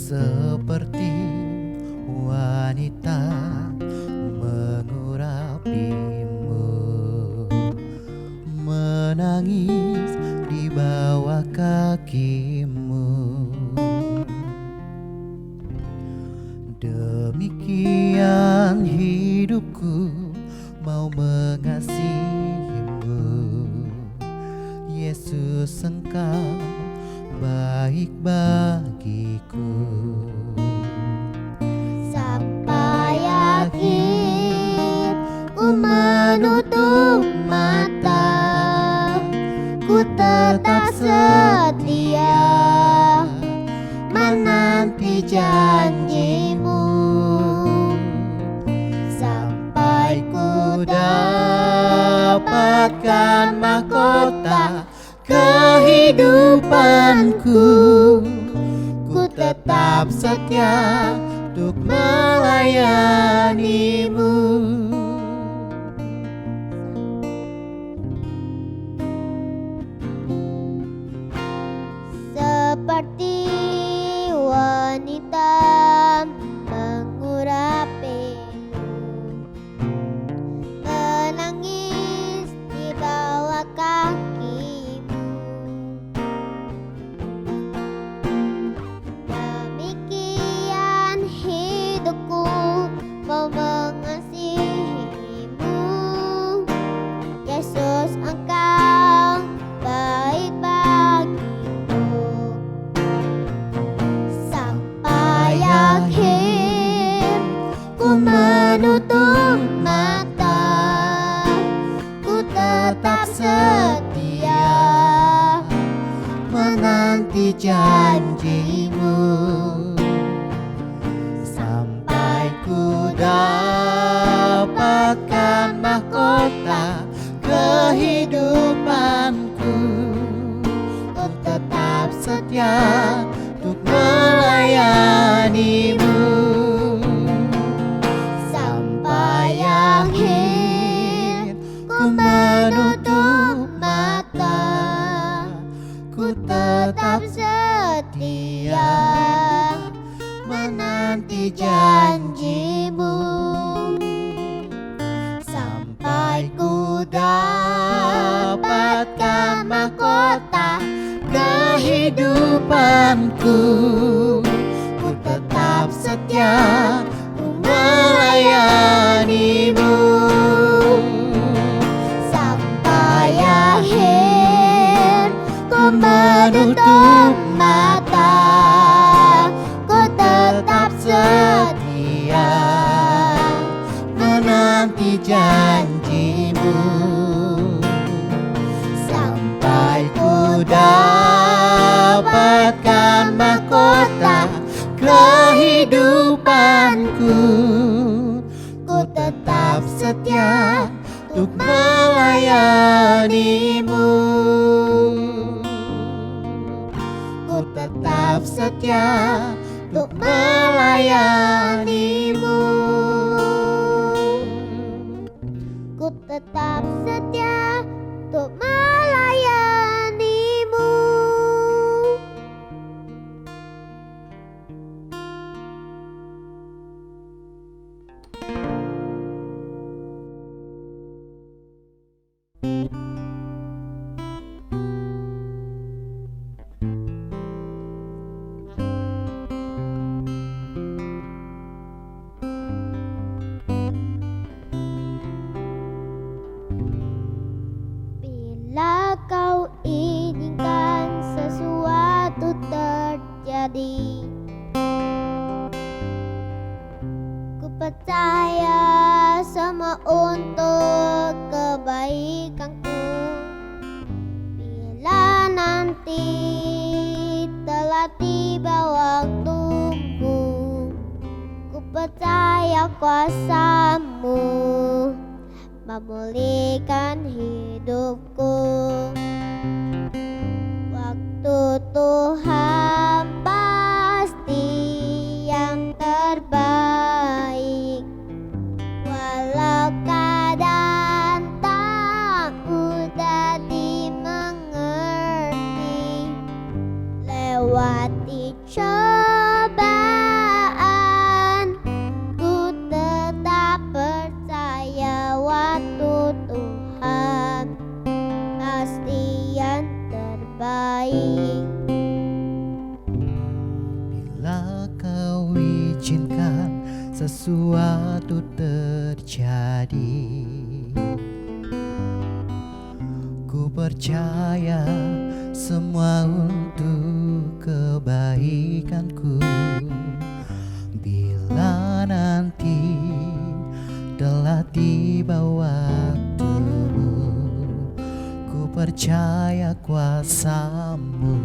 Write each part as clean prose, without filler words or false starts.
seperti wanita mengurapimu, menangis di bawah kakimu. Demikian hidupku mau mengasihimu, Yesus, Engkau baik bagiku. Sampai akhir ku menutup mata, ku tetap setia menanti janjimu. Sampai ku dapatkan mahkota kehidupanku, ku tetap setia untuk melayanimu. seperti wanita mengurapimu, menangis di bawah kakimu. Demikian hidupku mau mengasihimu, Yesus, Engkau baik bagiku. Sampai akhir ku menutup mata, ku tetap setia menanti janjimu. Sampai ku dapatkan mahkota kehidupanku, ku tetap setia untuk melayanimu. Sampai akhir ku menutup mata, ku tetap setia menanti janjimu. Sampai ku dapatkan mahkota kehidupanku, ku tetap setia melayanimu. Sampai akhir ku menutup mata, ku tetap setia menanti janjimu. Sampai ku dapatkan mahkota kehidupanku, ku tetap setia untuk melayanimu. Ku tetap setia untuk melayanimu. Ku tetap setia untuk melayanimu. Bila kau inginkan sesuatu terjadi, ku percaya semua untuk kebaikanku. Bila nanti telah tiba waktumu, ku percaya kuasamu memulihkan hidupku. Waktu Tuhan pasti yang terbaik, walau keadaan tak mudah dimengerti. Lewati coba sesuatu terjadi. Ku percaya semua untuk kebaikanku. Bila nanti telah tiba waktumu, ku percaya kuasa-Mu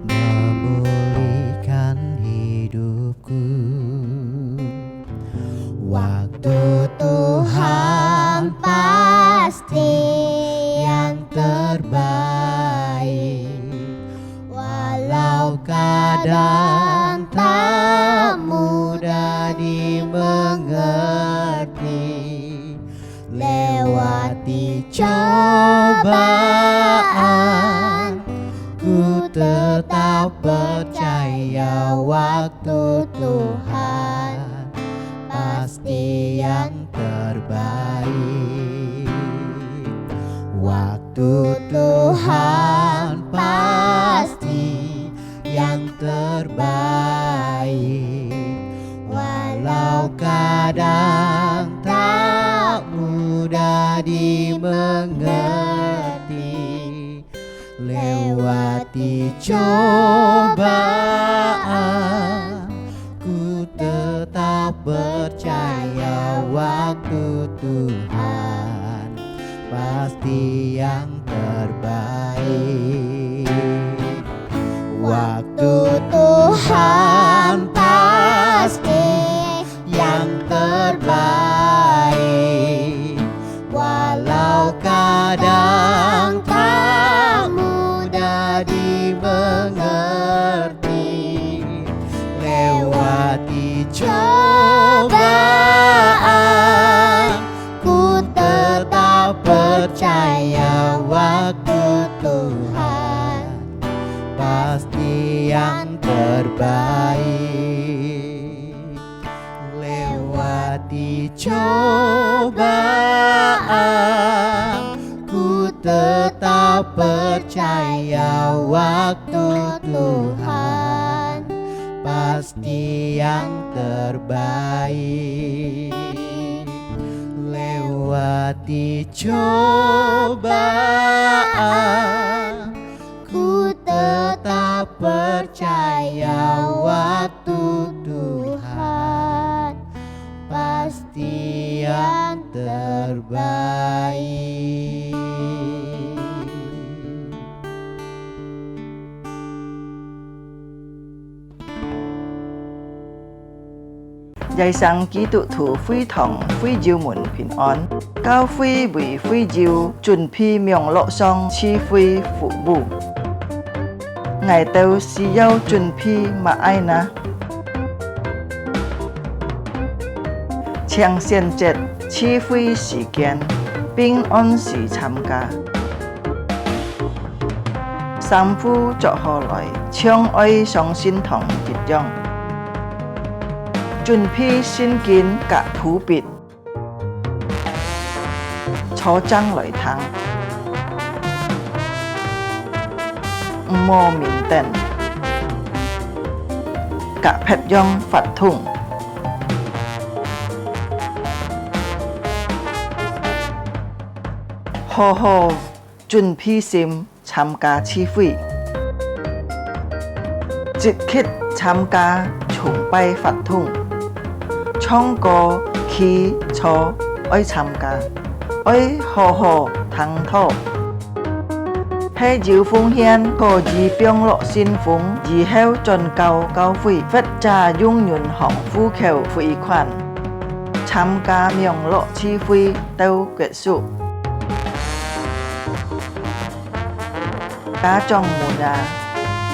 memulihkan hidupku. Waktu Tuhan pasti yang terbaik, walau kadang tak mudah dimengerti. Lewati cobaan, ku tetap percaya waktu Tuhan pasti yang terbaik. Waktu Tuhan pasti yang terbaik, walau kadang tak mudah dimengerti. Lewati cobaan, ku tetap percaya waktu Tuhan pasti yang terbaik. Waktu Tuhan pasti yang terbaik, walau kadang tak mudah dimengerti. Lewati cobaan, ku tetap percaya waktu Tuhan pasti yang terbaik. Lewati cobaan, ku tetap percaya waktu Tuhan pasti yang terbaik. Lewati cobaan, ku tetap percaya waktu Tuhan pasti yang terbaik.在生基督徒會堂會照門平安，教會為會照準備名錄上賜會服務。我哋需要準備乜嘢呢？請選擇賜會時間並按時參加。三夫作下來，將愛上信堂結帳。準備聖經及譜別，初章來聽，唔好面等，及撇樣發通，好好準備心參加聚會，積極參加崇拜發通。唱歌、祈禱愛參加，愛好好聽禱，係照奉獻個自병樂信奉，以後進教教會，佛家用銀行戶口匯款，參加名樂聚會到結束。家長們啊，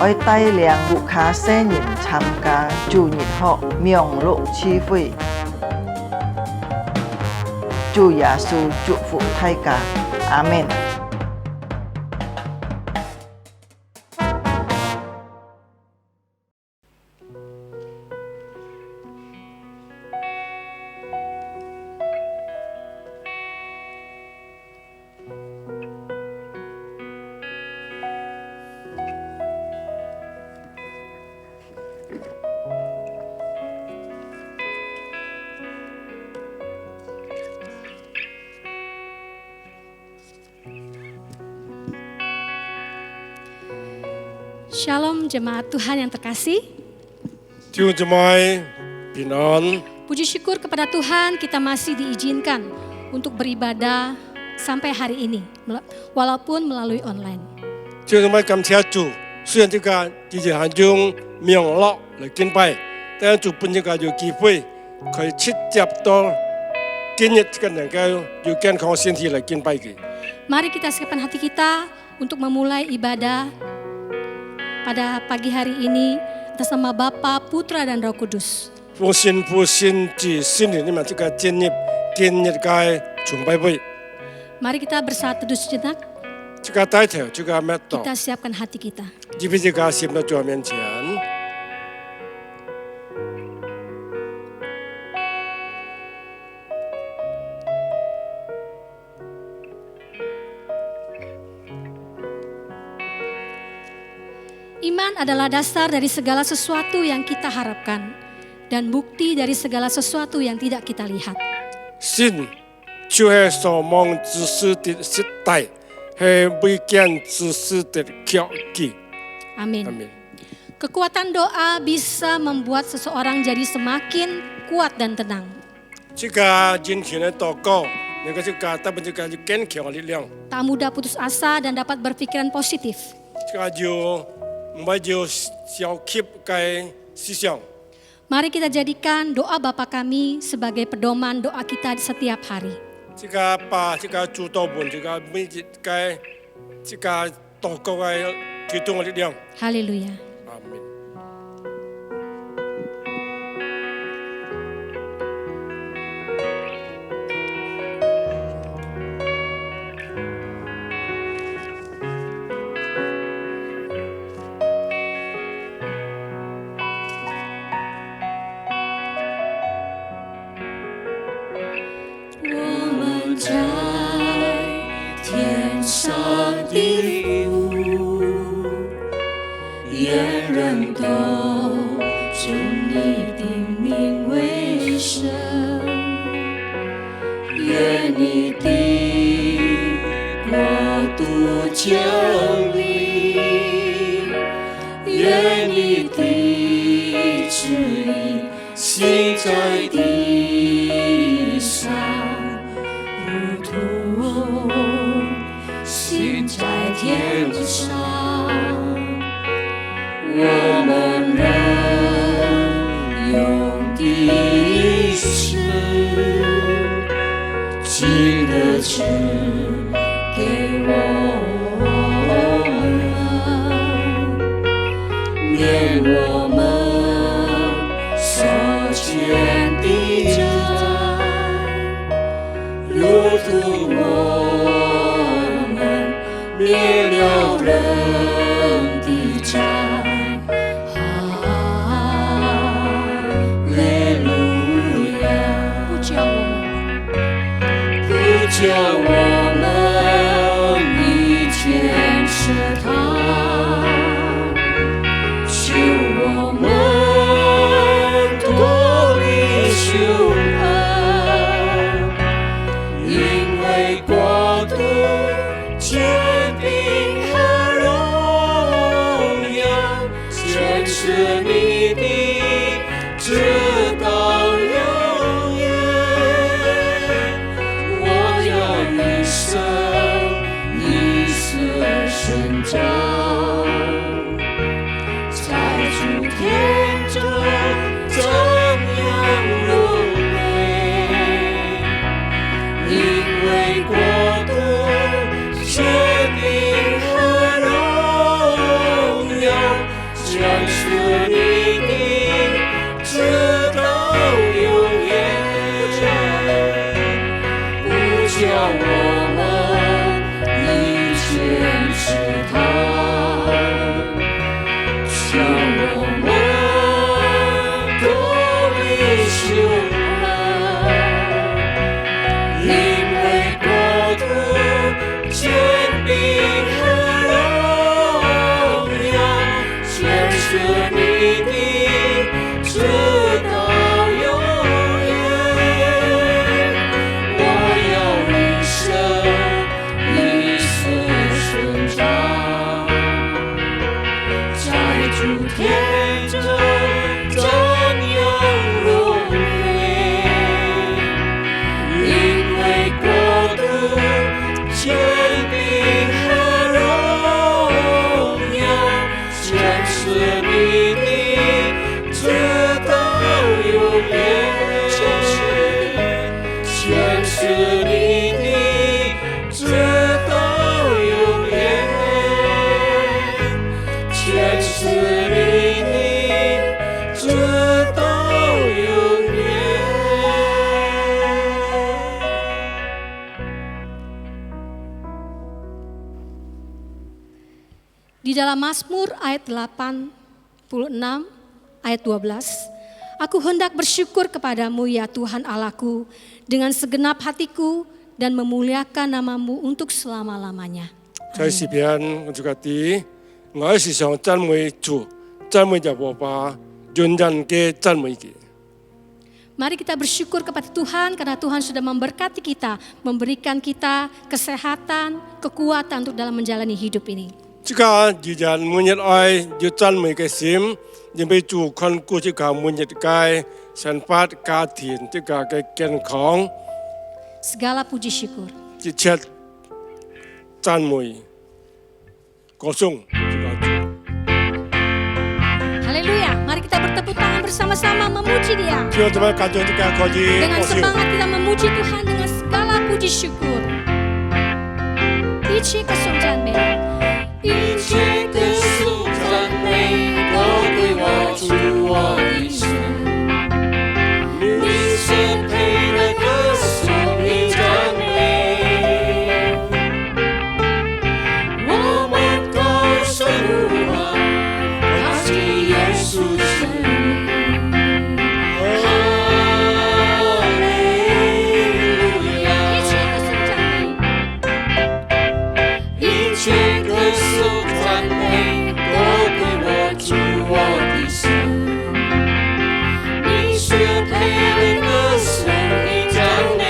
愛帶領顧客新人參加主日學名樂聚會。主耶穌祝福大家，阿們。Shalom jemaat Tuhan yang terkasih. 弟兄姊妹平安。 Puji syukur kepada Tuhan kita masih diizinkan untuk beribadah sampai hari ini, walaupun melalui online. 弟兄姊妹感謝主，雖然這個季節當中明樂來敬拜，但主本這個有機會可以直接到今日這個能夠有健康身體來敬拜佢。 Mari kita siapkan hati kita untuk memulai ibadah pada pagi hari ini atas nama Bapa, Putra dan Roh Kudus. 奉神父、神子、聖靈，你們這個今日嘅崇拜會， Mari kita bersatu sejenak, 這個帶頭，這個咩道， kita siapkan hati kita. 預備這個心到主面前。 Iman adalah dasar dari segala sesuatu yang kita harapkan dan bukti dari segala sesuatu yang tidak kita lihat. 信就是所望之事的實體，係未見之事的確據。 Amin. Amin. Kekuatan doa bisa membuat seseorang jadi semakin kuat dan tenang. 這個堅強的禱告，能夠這個帶俾這個堅強的力量。 Tak mudah putus asa dan dapat berpikiran positif. 這個就唔係要小氣嘅思想。 Mari kita jadikan doa Bapa kami sebagai pedoman doa kita setiap hari. 這個把這個主禱文，這個每日嘅這個禱告嘅其中嘅力量。 Haleluya. 阿門。 我们在天上的父，愿人都尊你的名为圣，愿你的国度降临，愿你的旨意行在地上。 如同行在天上，我们能用的事，尽的吃给我们，免我们所欠的债。 如同我们灭了人的债，哈利路亚！不叫我们以前试探，救我们脱离羞恶。 因为国度、权柄和荣耀，全是你的，直到永远。我要一生以死寻找，在主天中怎样荣美。 因为国度、权柄和荣耀，全是你的，直到永远。不叫我们以前试探，叫我们脱离羞恶。 因为国度、权柄和荣耀，全是你的，直到永远。我要一生以死寻找，在主天中真有荣美，因为国度、权柄和荣耀，全是你的，直到永远。全是你的，直到永远。全是你的，直到永远。 Di dalam Mazmur ayat 86 ayat 12, Aku hendak bersyukur kepadamu ya Tuhan Allahku dengan segenap hatiku dan memuliakan namamu untuk selama-lamanya. 在诗篇我就讲的，我是想赞美主，赞美耶和华，人人嘅赞美佢。 Mari kita bersyukur kepada Tuhan karena Tuhan sudah memberkati kita, memberikan kita kesehatan, kekuatan untuk dalam menjalani hidup ini. 这个依然每日愛要讚美嘅心，因為主看顧這個每日嘅生活家庭這個嘅健康， Segala puji syukur. 一切讚美歌頌這個主。 Haleluya, mari kita bertepuk tangan bersama-sama memuji Dia. 弟兄姊妹，感謝這個可以 Dengan 歌頌。 semangat kita memuji Tuhan dengan segala puji syukur. 一起歌頌讚美。 一切歌颂赞美都归我主我的神，你是配得歌颂的赞美。我们高声呼喊，高举耶稣神名，哈利路亚。一切歌颂赞美都归我主我的神，你是配得歌颂的赞美。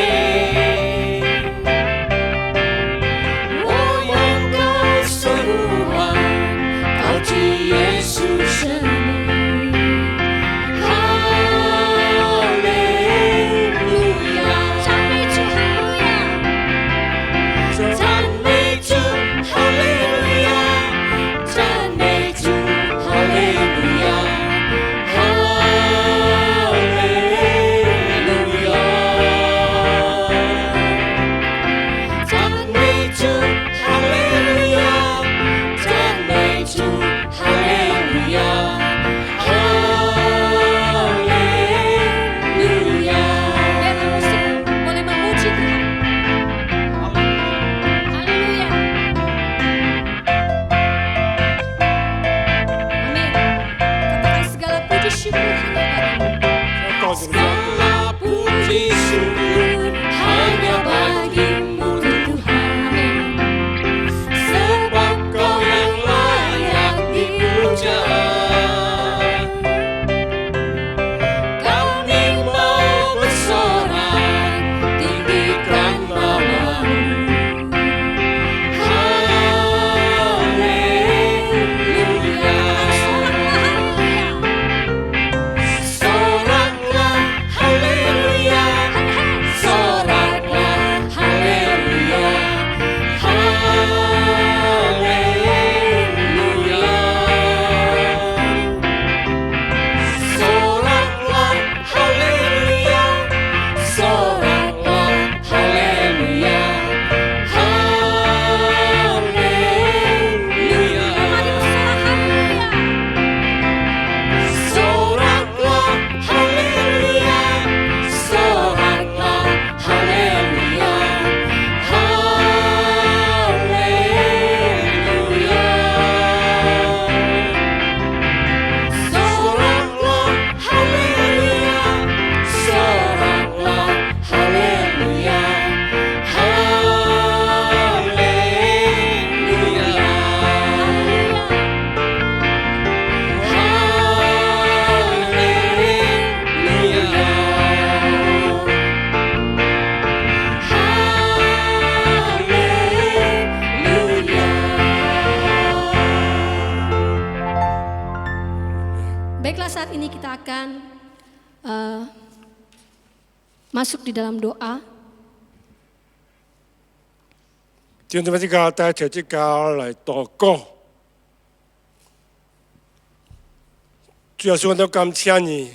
我们高声呼喊，高举耶稣神名，哈利路亚。赞美主，赞美主，哈利路亚。 赞美主，哈利路亚，哈利路亚。赞美主，哈利路亚，赞美主，哈利路亚，哈利路亚。 Biarlah musik boleh memuji Tuhan. Haleluya. Amin. Katakan segala puji syukur hanya bagimu. 高聲地 Segala puji syukur hanya bagimu Tuhan, sebab Kau yang layak dipuja. Kami mau bersorak tinggikan namamu. Haleluya. Baiklah, saat ini kita akan masuk di dalam doa. 弟兄姊妹，即家帶着即家來禱告。主要是我都感謝你，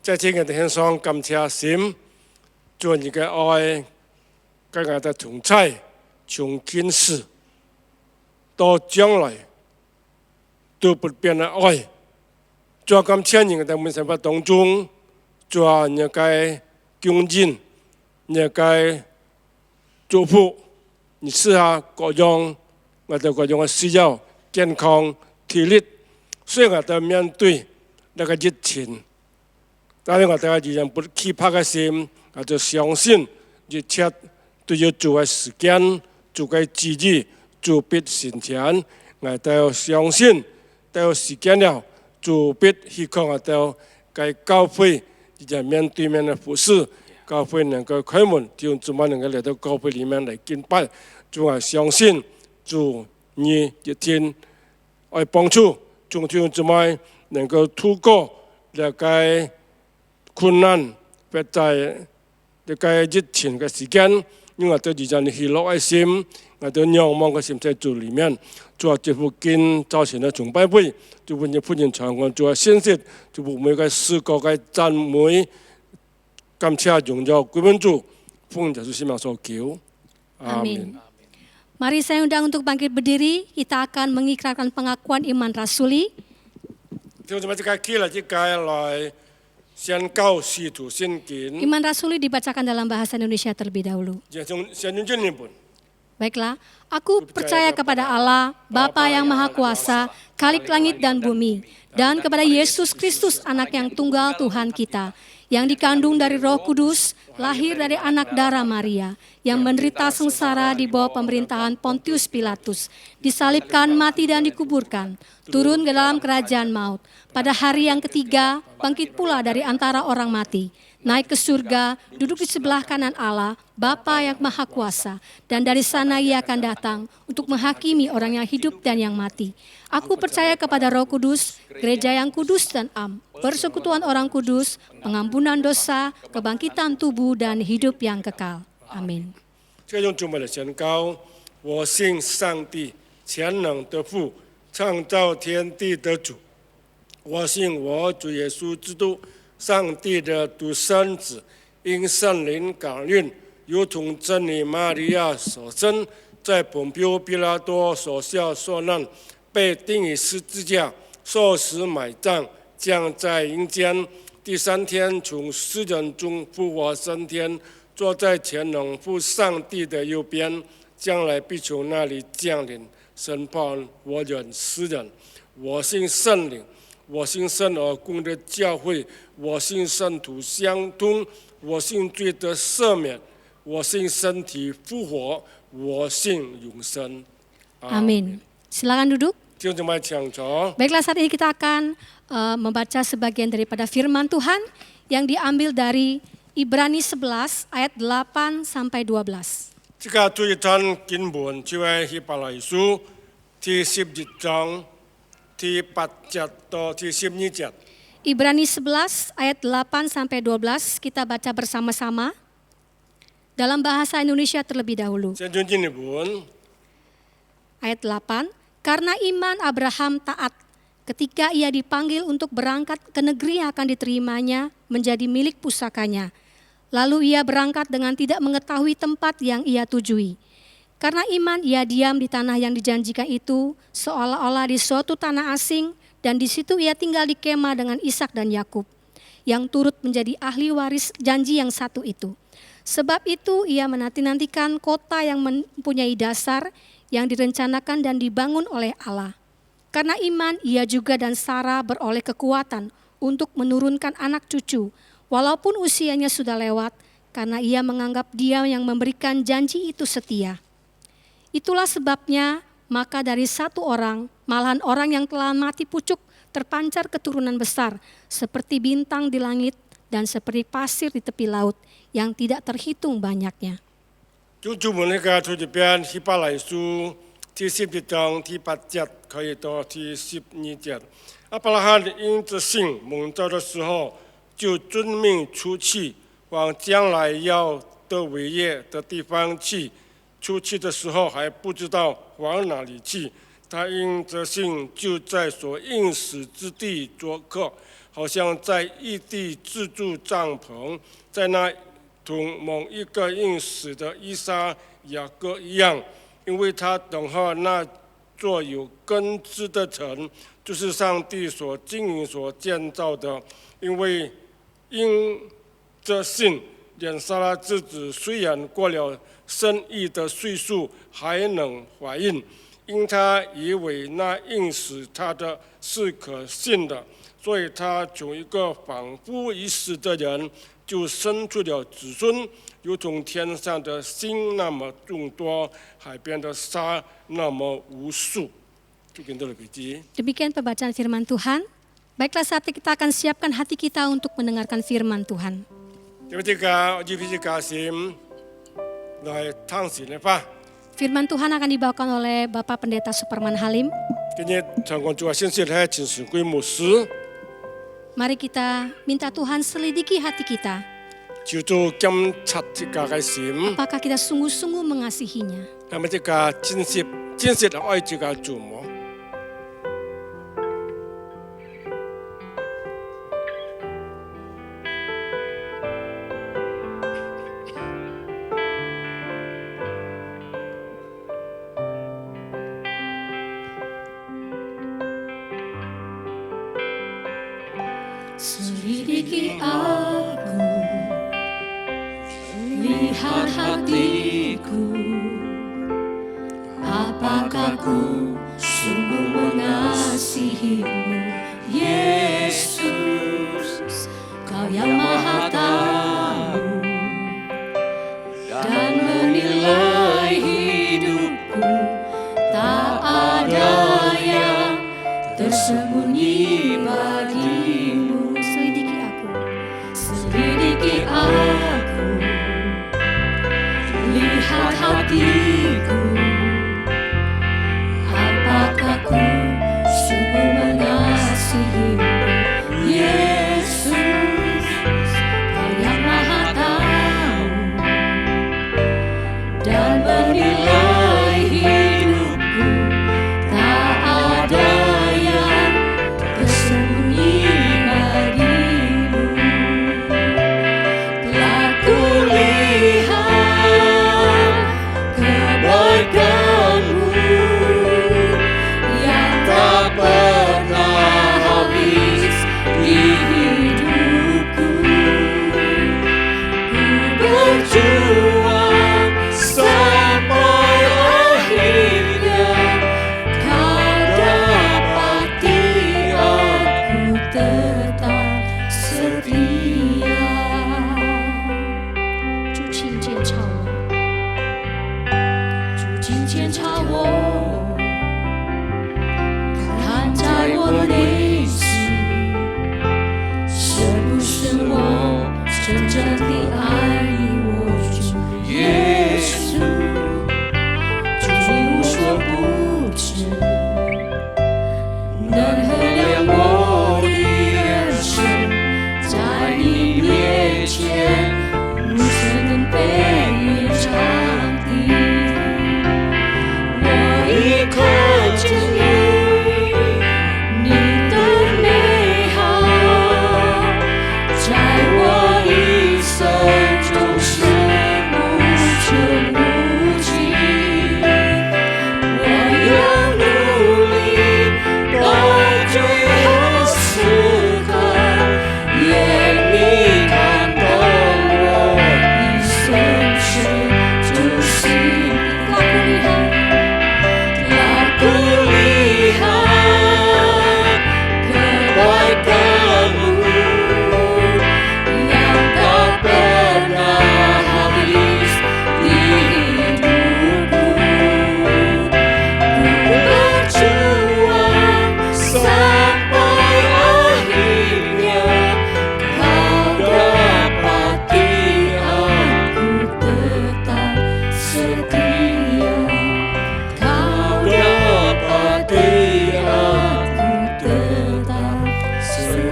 在這個天上感謝心，做你嘅愛，跟我哋同在，從今時到將來都不變嘅愛。主要感謝你嘅每生活當中，主要你嘅恭敬，你嘅祝福。你試下各樣我哋各樣嘅需要，健康、體力，雖然我哋面對那個疫情，但係我哋依然不氣魄嘅心，我就相信一切都要做嘅時間、做嘅旨意、做必成全，我哋要相信，都有時間了，做必希望我哋嘅教會依然面對面嘅服侍。教會能夠開門，弟兄姊妹能夠來到教會裡面來敬拜，主啊，相信主你一天愛幫助，眾弟兄姊妹能夠度過呢個困難，或在呢個疫情嘅時間，因為我哋依然喜樂嘅心，我哋仰望嘅心在主裡面，主啊，這附近早前嘅崇拜會，就為你歡迎長官，主啊，先説，就每個詩歌嘅讚美。感謝榮耀歸俾主，奉耶穌名所求。Amin. Mari saya undang untuk bangkit berdiri, kita akan mengikrarkan pengakuan iman rasuli. 弟兄姊妹，即刻起來，即刻來宣告使徒信經。 Iman rasuli dibacakan dalam bahasa Indonesia terlebih dahulu. 先用英文。 Baiklah, aku percaya kepada Allah, Bapa yang Maha Kuasa, Khalik langit dan bumi, dan kepada Yesus Kristus, anak yang tunggal Tuhan kita, yang dikandung dari Roh Kudus, lahir dari anak darah Maria, yang menderita sengsara di bawah pemerintahan Pontius Pilatus, disalibkan, mati dan dikuburkan, turun ke dalam kerajaan maut. Pada hari yang ketiga, bangkit pula dari antara orang mati, naik ke surga, duduk di sebelah kanan Allah, Bapa yang Maha Kuasa, dan dari sana Ia akan datang untuk menghakimi orang yang hidup dan yang mati. Aku percaya kepada Roh Kudus, gereja yang kudus dan am, persekutuan orang kudus, pengampunan dosa, kebangkitan tubuh dan hidup yang kekal. Amin. 这用中文来宣告，我信上帝全能的父，创造天地的主。我信我主耶稣基督，上帝的独生子，因圣灵感孕，如同真理玛利亚所生，在本丢比拉多所下受难，被钉于十字架，受死埋葬，降在阴间，第三天从死人中复活升天，坐在全能父上帝的右边，将来必从那里降临审判活人死人。我信圣灵。 我信圣而共的教会，我信圣徒相通，我信罪得赦免，我信身体复活，我信永生。Amin. Silakan duduk. Baiklah, saat ini kita akan membaca sebagian daripada firman Tuhan yang diambil dari Ibrani 11 ayat 8 sampai 12. Jika tulisan Kinbun, Jiwa Hipalaisu, di 11 章。 Ibrani 11 ayat 8 sampai 12 kita baca bersama-sama dalam bahasa Indonesia terlebih dahulu. Ayat 8, karena iman Abraham taat ketika ia dipanggil untuk berangkat ke negeri yang akan diterimanya menjadi milik pusakanya. Lalu ia berangkat dengan tidak mengetahui tempat yang ia tujui. Karena iman ia diam di tanah yang dijanjikan itu, seolah-olah di suatu tanah asing, dan di situ ia tinggal di kemah dengan Ishak dan Yakub, yang turut menjadi ahli waris janji yang satu itu. Sebab itu ia menanti-nantikan kota yang mempunyai dasar, yang direncanakan dan dibangun oleh Allah. Karena iman ia juga dan Sarah beroleh kekuatan untuk menurunkan anak cucu, walaupun usianya sudah lewat, karena ia menganggap Dia yang memberikan janji itu setia. Itulah sebabnya, maka dari satu orang, malahan orang yang telah mati pucuk, terpancar keturunan besar, seperti bintang di langit dan seperti pasir di tepi laut, yang tidak terhitung banyaknya. 就注文那个出这边希伯来书第11章第8节可以到第12节，亚伯拉罕因着信蒙召的时候，就遵命出去，往将来要得为业的地方去。出去的时候还不知道往哪里去，他因着信就在所应许之地作客，好像在异地自住帐篷，在那同某一个应许的以撒、雅各一样，因为他等候那座有根基的城，就是上帝所经营、所建造的。因为因着信，连撒拉之子虽然过了生育的岁数，还能怀孕，因他以为那应许他的是可信的，所以他从一个仿佛已死的人，就生出了子孙，如同天上的星那么众多，海边的沙那么无数。Demikian pembacaan firman Tuhan. Baiklah, saat kita akan siapkan hati kita untuk mendengarkan firman Tuhan. Firman Tuhan akan dibawakan oleh Bapak Pendeta Superman Halim. Mari kita minta Tuhan selidiki hati kita. Apakah kita sungguh-sungguh mengasihinya? Selidiki aku, lihat hatiku, apakah ku sungguh mengasihimu, Yesus, Kau yang Maha Tahu dan menilai hidupku, tak ada yang tersembunyi bagimu. Selidiki aku, lihat hatiku, apakah ku sungguh mengasihimu,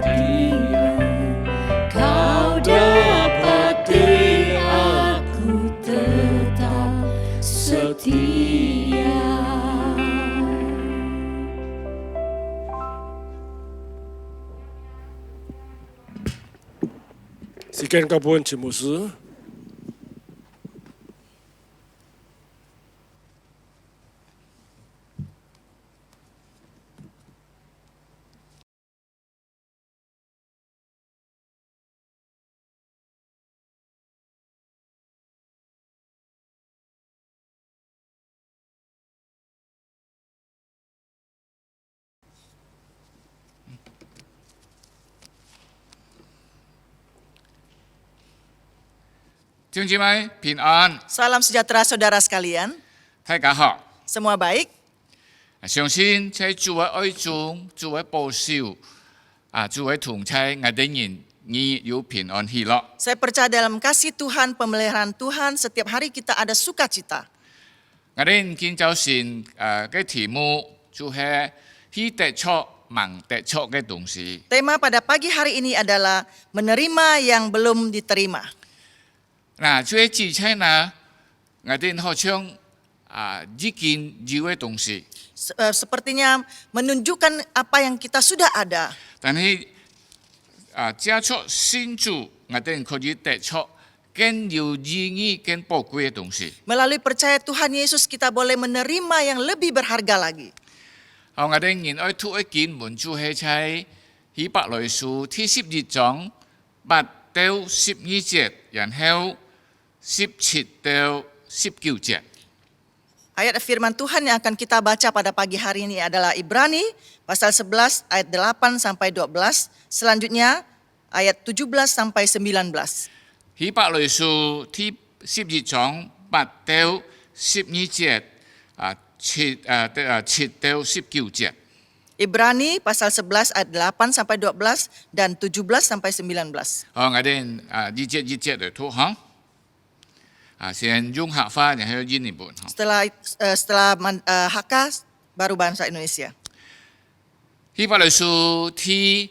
setia, kau dapati aku tetap setia.时间到本节目时。弟兄姐妹平安， Salam sejahtera saudara sekalian, 大家好。 semua baik. 相信在主的愛中，主的保守，主的同在，我哋人你有平安喜樂。 Saya percaya dalam kasih Tuhan, pemeliharaan Tuhan, setiap hari kita ada sukacita. 我哋今朝先嘅題目就係去得着盲得着嘅東西。 Tema pada pagi hari ini adalah menerima yang belum diterima. 嗱，最之前呢，我哋好像已經有嘅東西， Sepertinya menunjukkan apa yang kita sudah ada. 但係接觸新主，我哋可以得着更有意義、更寶貴嘅東西。 Melalui percaya Tuhan Yesus kita boleh menerima yang lebih berharga lagi. 我哋現愛讀嘅經文就係在希伯來書第12章8到12節，然後17到19節。 Ayat firman Tuhan yang akan kita baca pada pagi hari ini adalah Ibrani pasal 11 ayat 8 sampai 12, selanjutnya ayat 17 sampai 19. 希伯來書第12章8到12節7到19節。 Ibrani pasal 11 ayat 8 sampai 12 dan 17 sampai 19. 我哋一節嚟讀哈。先用客話，然後英文。 Setelah HK baru bahasa Indonesia. 希伯來書第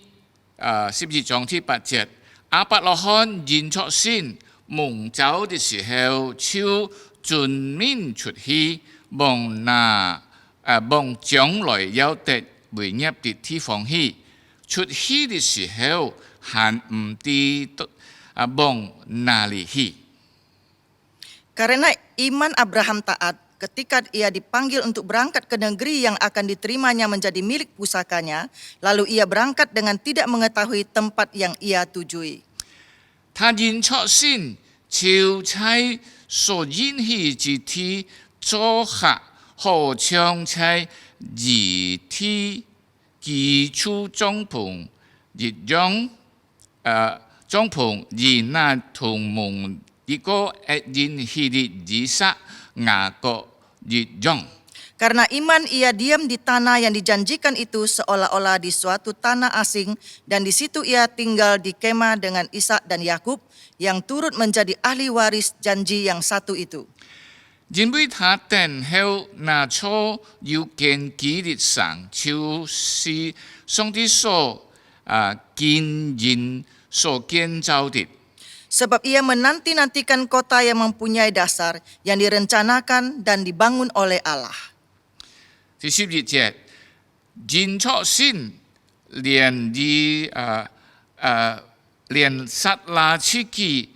12章第8節，亞伯拉罕認出先蒙召的時候，就遵命出去，望將來要得為業的地方去。出去的時候，還唔知望哪裡去。 Karena iman Abraham taat ketika ia dipanggil untuk berangkat ke negeri yang akan diterimanya menjadi milik pusakanya, lalu ia berangkat dengan tidak mengetahui tempat yang ia tujui. 他認出先，就在所應許之地作客，好像在異地居住帳篷一樣。帳篷以那同蒙一個應許的以撒、雅各一樣。 Karena iman ia diam di tanah yang dijanjikan itu seolah-olah di suatu tanah asing, dan di situ ia tinggal di kemah dengan Ishak dan Yakub yang turut menjadi ahli waris janji yang satu itu. 因為他等候那初有根基的神，就是上帝所建人所建造的。 Sebab ia menanti-nantikan kota yang mempunyai dasar, yang direncanakan dan dibangun oleh Allah. 第12節，認出先，連撒拉自己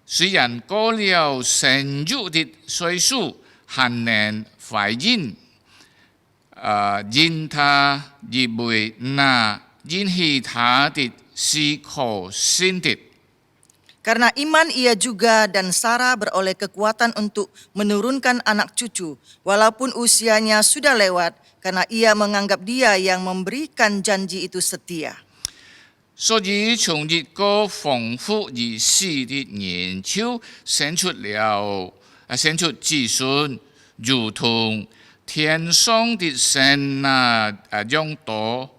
雖然過了生育的歲數，還能懷孕，因他以為那應許他的是可信的。 Karena iman ia juga dan Sarah beroleh kekuatan untuk menurunkan anak cucu, walaupun usianya sudah lewat, karena ia menganggap dia yang memberikan janji itu setia. 所以從一個豐富而死的研究生出子孫，如同天上的神眾多。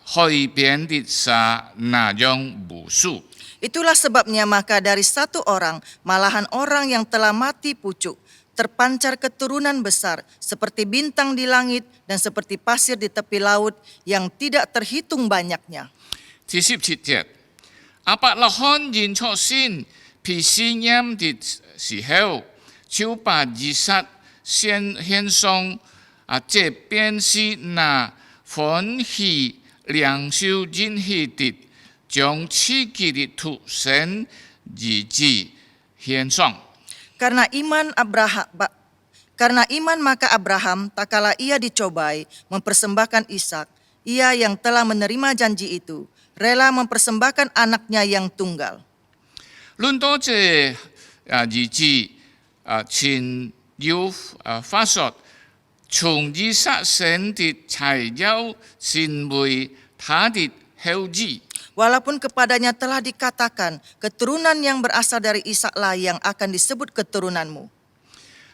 海邊的沙那樣無數。 Itulah sebabnya maka dari satu orang, malahan orang yang telah mati pucuk, terpancar keturunan besar seperti bintang di langit dan seperti pasir di tepi laut yang tidak terhitung banyaknya. 第17節，亞伯拉罕現出先，被試驗的時候，就把以撒獻上。這便是那歡喜領受應許的，將自己的獨生兒子獻上。 Karena iman maka Abraham tak kala ia dicobai mempersembahkan Ishak, ia yang telah menerima janji itu, rela mempersembahkan anaknya yang tunggal. 論到這兒子前要發說，從以撒生的才要成為他的後裔。 Walaupun kepadanya telah dikatakan, keturunan yang berasal dari Ishaklah yang akan disebut keturunanmu.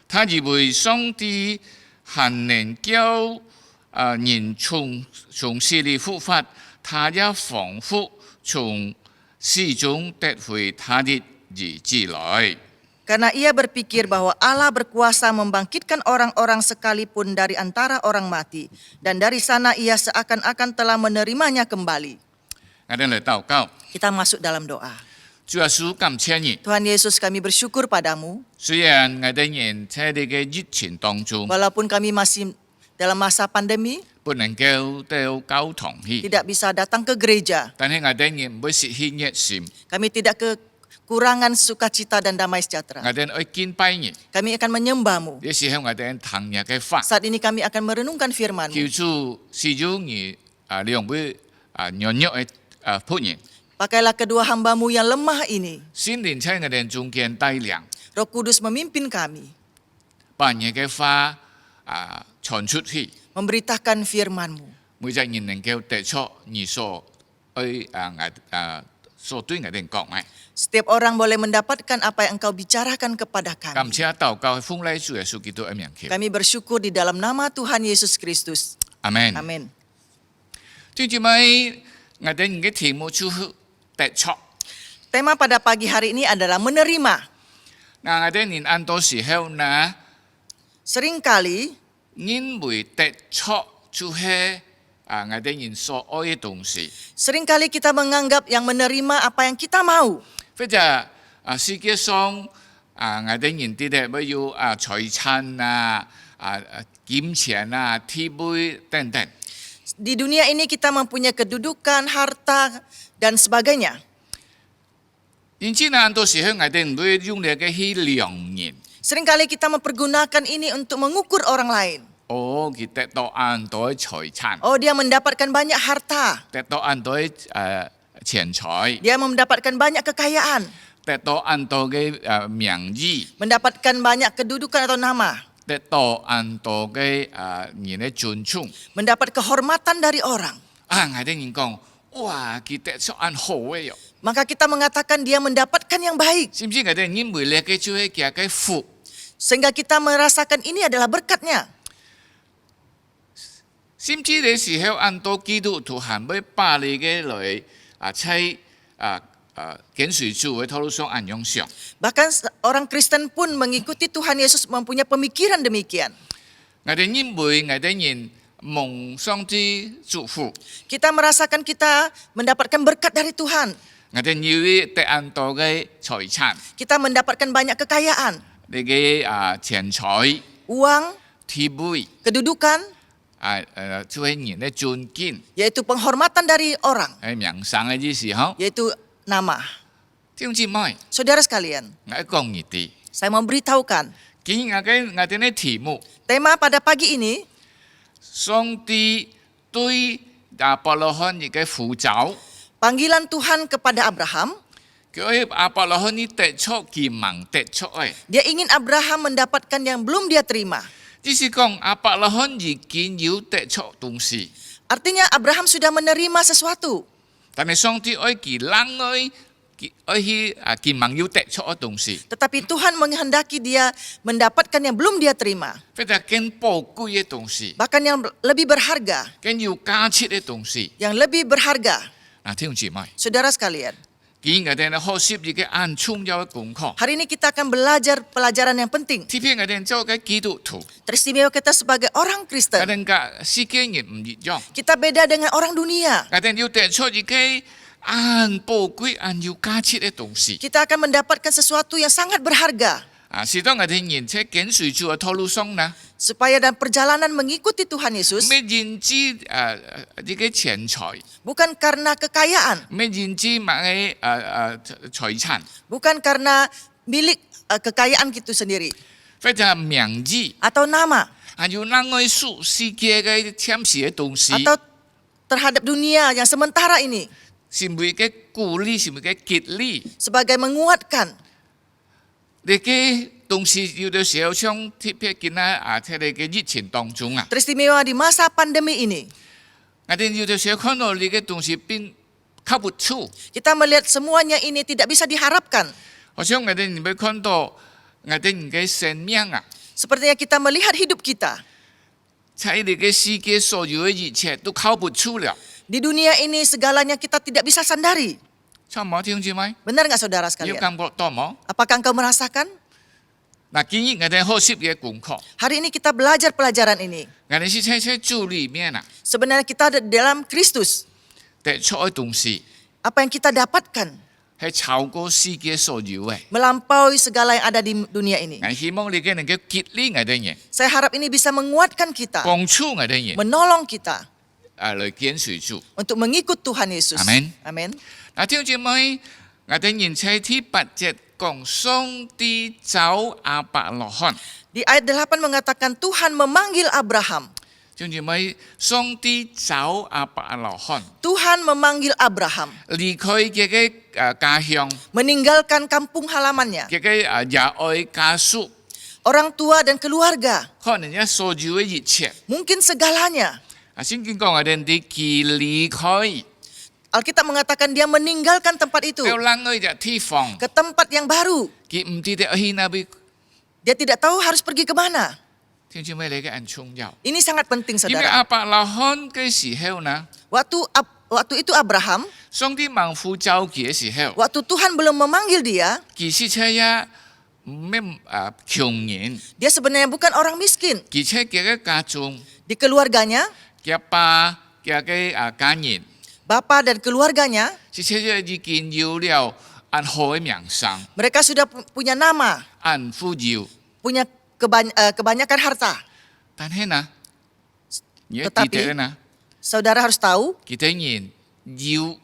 他以為上帝還能叫人從死裏復活，他也仿佛從死中奪回他的兒子來。 Karena ia berpikir bahwa Allah berkuasa membangkitkan orang-orang sekalipun dari antara orang mati. Dan dari sana ia seakan-akan telah menerimanya kembali. 我哋嚟禱告， Kita masuk dalam doa. 主耶穌感謝你。 Tuhan Yesus, kami bersyukur padamu. 雖然我哋人在呢個疫情當中， Walaupun kami masih dalam masa pandemi, 不能夠到教堂去， tidak bisa datang ke gereja. 但係我哋人唔會失去熱心， Kami tidak kekurangan sukacita dan damai sejahtera. 我哋愛敬拜你。 Kami akan menyembahmu. 呢時候我哋談日嘅法， Saat ini kami akan merenungkan firman-Mu. 叫主使用你兩位軟弱嘅僕人， Pakailah kedua hamba-Mu yang lemah ini. 聖靈在我哋中間帶領， Roh Kudus memimpin kami, 把你嘅話傳出去， memberitakan firman-Mu. 每隻人能夠得出你所所對我哋講嘅。 Setiap orang boleh mendapatkan apa yang Engkau bicarakan kepada 感 kami. 謝禱告係奉嚟主耶穌基督嘅名求， Kami bersyukur di dalam nama Tuhan Yesus Kristus. 阿門。 Amin. 弟兄姊妹，我哋嘅題目就係得出。 Tema pada pagi hari ini adalah menerima. 我哋人按多時候呢， Seringkali 因為得出就係我哋人所愛嘅東西。 Seringkali kita menganggap yang menerima apa yang kita mau. 或者世界上我哋人啲咧要財產金錢地位等等。 Di dunia ini kita mempunyai kedudukan, harta, dan sebagainya. 因此呢，按多時候我哋唔會用呢個去量人。 Seringkali kita mempergunakan ini untuk mengukur orang lain. 哦，佢得到按多財產， Oh, dia mendapatkan banyak harta. 得到按多錢財， Dia mendapatkan banyak kekayaan. 得到按多嘅名譽， Mendapatkan banyak kedudukan atau nama. 得到按多嘅人嘅尊重。 Mendapat kehormatan dari orang. 我哋人講，哇，佢得咗按好嘅喲， Maka kita mengatakan dia mendapatkan yang baik. 是唔是？我哋認為呢個就係佢嘅福。 Sehingga kita merasakan ini adalah berkatnya. 甚至呢時候按多基督徒還會把你嘅來在跟隨主嘅道路上按樣上。 Bahkan orang Kristen pun mengikuti Tuhan Yesus mempunyai pemikiran demikian. 我哋認為我哋人蒙上帝祝福， Kita merasakan kita mendapatkan berkat dari Tuhan. 我哋以為得按多嘅財產， Kita mendapatkan banyak kekayaan, 你嘅錢財、 uang, 地位， kedudukan, 就係人嘅尊敬， yaitu penghormatan dari orang, 喺名聲嘅時候， yaitu nama. 弟兄姊妹， Saudara sekalian, 我講你哋， saya mau beritahukan 今日我哋嘅題目， tema pada pagi ini, 上帝對亞伯拉罕嘅呼召， panggilan Tuhan kepada Abraham. 佢亞伯拉罕呢得出期望得出嘅， Dia ingin Abraham mendapatkan yang belum dia terima. 只是講亞伯拉罕已經要得出東西， Artinya Abraham sudah menerima sesuatu. 但係上帝愛佢人愛去期望要得出嘅東西， Tetapi Tuhan menghendaki dia mendapatkan yang belum dia terima. 或者更寶貴嘅東西， Bahkan yang lebih berharga. 更有價值嘅東西。 Yang lebih berharga. 嗱，弟兄姊妹， Saudara sekalian, 今日我哋學習一個按重要嘅功課。 Hari ini kita akan belajar pelajaran yang penting. 特別我哋做嘅基督徒， Teristimewa kita sebagai orang 我 Kristen. 哋嘅世界人唔一樣， Kita beda dengan orang dunia. 我哋要得出一個按寶貴、按有價值嘅東西。 Kita akan mendapatkan sesuatu yang sangat berharga. 是當我哋人在跟隨主嘅道路上呢， Supaya dalam perjalanan mengikuti Tuhan 唔 Yesus, 係認知呢個錢財， bukan karena kekayaan, 唔係認知買財產， bukan karena milik kekayaan itu sendiri, 或者名字， atau nama, 要能夠屬世界嘅暫時嘅東西， atau terhadap dunia yang sementara ini, 是每個鼓勵，是每個激勵。 sebagai menguatkan. 呢個東西有的時候像特別見喺呢個疫情當中啊， Teristimewa di masa pandemi ini, 我哋有的時候看到呢個東西變靠不住， kita melihat semuanya ini tidak bisa diharapkan. 好像我哋唔會看到我哋人嘅生命啊， Sepertinya kita melihat hidup kita. 在呢個世界所有嘅一切都靠不住了。 Di dunia ini segalanya kita tidak bisa sandari. 差唔多弟兄姊妹， Benar nggak saudara 要 sekalian? 感覺到冇？ Apakah engkau merasakan? 嗱，今日我哋學習嘅功課， Hari ini kita belajar pelajaran ini. 我哋是在主裏面啊， Sebenarnya kita ada di dalam Kristus. 得出嘅東西 Apa yang kita dapatkan 係超過世界所有嘅。 melampaui segala yang ada di dunia ini. 我希望你嘅能夠激勵我哋人， Saya harap ini bisa menguatkan kita, 幫助我哋人 menolong kita 嚟跟隨主。 untuk mengikut Tuhan Yesus. Amin. Amin. 嗱，弟兄姊妹，我哋人在第8節講上帝找亞伯拉罕， Di ayat 8 mengatakan Tuhan memanggil Abraham. 弟兄姊妹，上帝找亞伯拉罕 Tuhan memanggil Abraham 離開佢嘅家鄉， meninggalkan kampung halamannya, 佢嘅也愛家屬， orang tua dan keluarga, 可能一所有嘅一切。 mungkin segalanya. 聖經講我哋啲佢離開， Alkitab mengatakan dia meninggalkan tempat itu 到另外一個地方， ke tempat yang baru. 佢唔知道去哪邊。 Dia tidak tahu harus pergi ke mana. 弟兄姊妹，呢個很重要。 Ini sangat penting 因為 saudara. 亞伯拉罕嘅時候呢， Waktu itu Abraham, 上帝猛呼召佢嘅時候， waktu Tuhan belum memanggil dia, 其實佢也咩窮人， dia sebenarnya bukan orang miskin. 而且佢嘅家中， Di keluarganya, 佢爸佢嘅家人， bapa dan keluarganya, 而且已經有了按好嘅名聲， mereka sudah punya nama, 按富有。 punya kebanyakan harta. 但係呢，你記 Tetapi 得呢， saudara harus tahu, 佢哋人要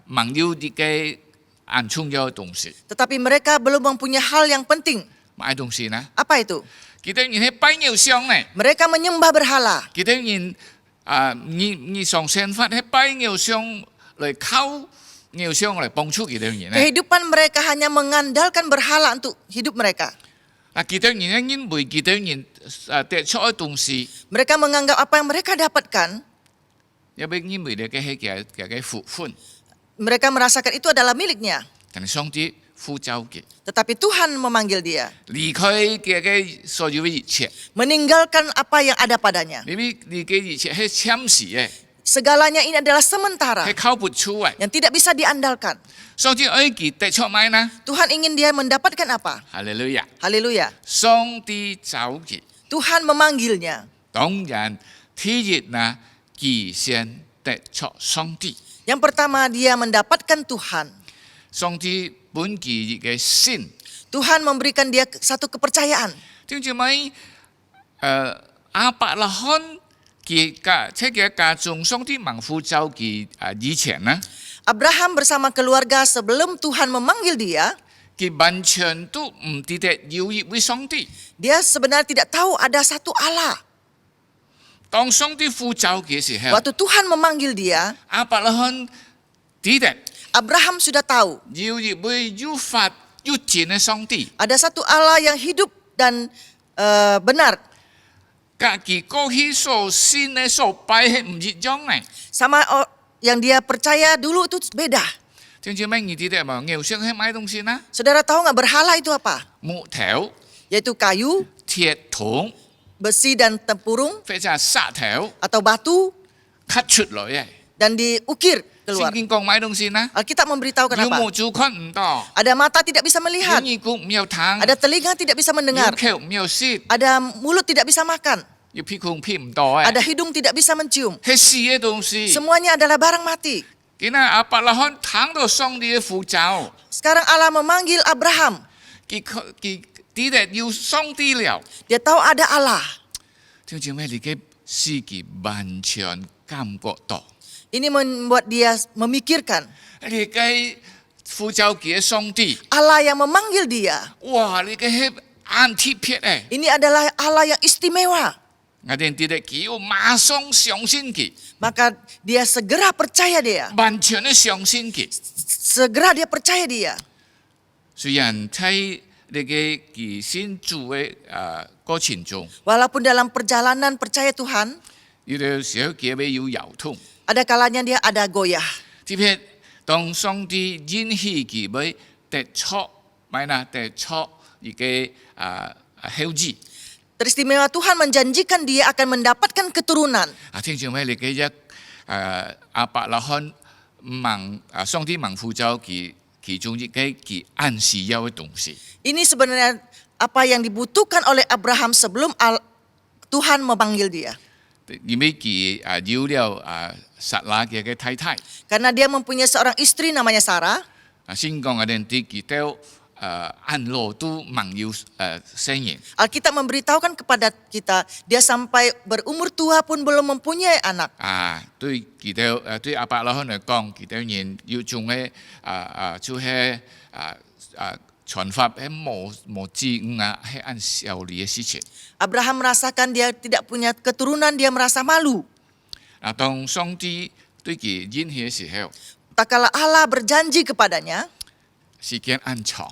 忘了啲嘅按重要嘅東西， tetapi mereka belum mempunyai hal yang penting. 買東西呢， Apa itu? 佢哋人係拜偶像呢， Mereka menyembah berhala. 佢哋人你上生法係拜偶像嚟靠偶像嚟幫助佢哋人呢。 Kehidupan mereka hanya mengandalkan berhala untuk hidup mereka. 嗱，佢哋人因為佢哋人得出嘅東西， Mereka menganggap apa yang mereka dapatkan, 因為因為你嘅係嘅福分， mereka merasakan itu adalah miliknya. 但係上帝呼召佢 Tetapi Tuhan memanggil dia, 離開佢嘅所有嘅一切， meninggalkan apa yang ada padanya. 因為你嘅一切係暫時嘅， Segalanya ini adalah sementara, 係靠不出嘅。 yang tidak bisa diandalkan. 上帝愛佢得出咩呢？ Tuhan ingin dia mendapatkan apa? 哈利路亞！ Haleluya. 上帝找佢， Tuhan memanggilnya. 當然第一呢，佢先得出上帝。 Yang pertama dia mendapatkan Tuhan. 上帝本佢嘅信， Tuhan memberikan dia satu kepercayaan. 弟兄姊妹，亞伯拉罕佢嘅家中，上帝猛呼召佢以前呢， Abraham bersama keluarga sebelum Tuhan memanggil dia, 佢完全都唔知道有一位上帝。 dia sebenarnya tidak tahu ada satu Allah. 當上帝呼召佢嘅時候， Waktu Tuhan memanggil dia, 亞伯拉罕知道 Abraham sudah tahu 有一位有法有錢嘅上帝， ada satu Allah yang hidup dan benar. 佢過去所信嘅所拜係唔一樣嘅。 Sama yang dia percaya dulu itu beda. 弟兄姊妹，你知道嘛？偶像係買東西呢？ Saudara tahu nggak berhala itu apa? 木頭、 Yaitu kayu, 鐵桶 besi dan tempurung 或者石頭 atau batu 刻出來嘅， dan diukir. keluar. 聖經講買東西呢？ Alkitab memberitahukan 有 apa? 目足看唔到， Ada mata tidak bisa 有 melihat, 耳骨唔有聽， ada telinga tidak bisa 有 mendengar, 口唔有舌， ada mulut tidak bisa makan, 有屁股屁唔到 ada hidung tidak bisa mencium. 係死嘅東西。 Semuanya adalah barang mati. 今日亞伯拉罕聽到上帝嘅呼召， Sekarang Allah memanggil Abraham. 佢知道要上帝了。 Dia tahu ada Allah. 就做咩？你嘅司機完全感覺到， Ini membuat dia memikirkan 你嘅呼召嘅上帝， Allah yang memanggil dia. 哇！你嘅係眼貼撇誒， Ini adalah Allah yang istimewa. 我哋知道佢要馬上相信佢， Maka dia segera percaya dia. 完全嘅相信佢。 Segera dia percaya dia. 雖然喺你嘅佢先做嘅過程中， Walaupun dalam perjalanan percaya Tuhan, 有啲時候佢會有搖痛， ada kalanya dia ada goyah. 特別當上帝允許佢會得出，咪嗱得出一個後子。 Teristimewa Tuhan menjanjikan dia akan mendapatkan keturunan. 聽住咩？你嘅一亞伯拉罕問上帝問呼召佢其中一個佢暗示要嘅東西。 Ini sebenarnya apa yang dibutuhkan oleh Abraham sebelum Tuhan memanggil dia. 因為佢有了撒拉嘅太太， Karena dia mempunyai seorang istri namanya Sarah. 先講我哋啲佢都按落都問要生人。 Alkitab memberitahukan kepada kita, dia sampai berumur tua pun belum mempunyai anak. 對佢哋對亞伯拉罕嚟講，佢哋人要種嘅就係傳法係冇知誤係按效理嘅事情。 Abraham merasakan dia tidak punya keturunan, dia merasa malu. 當上帝對佢應許嘅時候， Tak kala Allah berjanji kepadanya, 時間很長，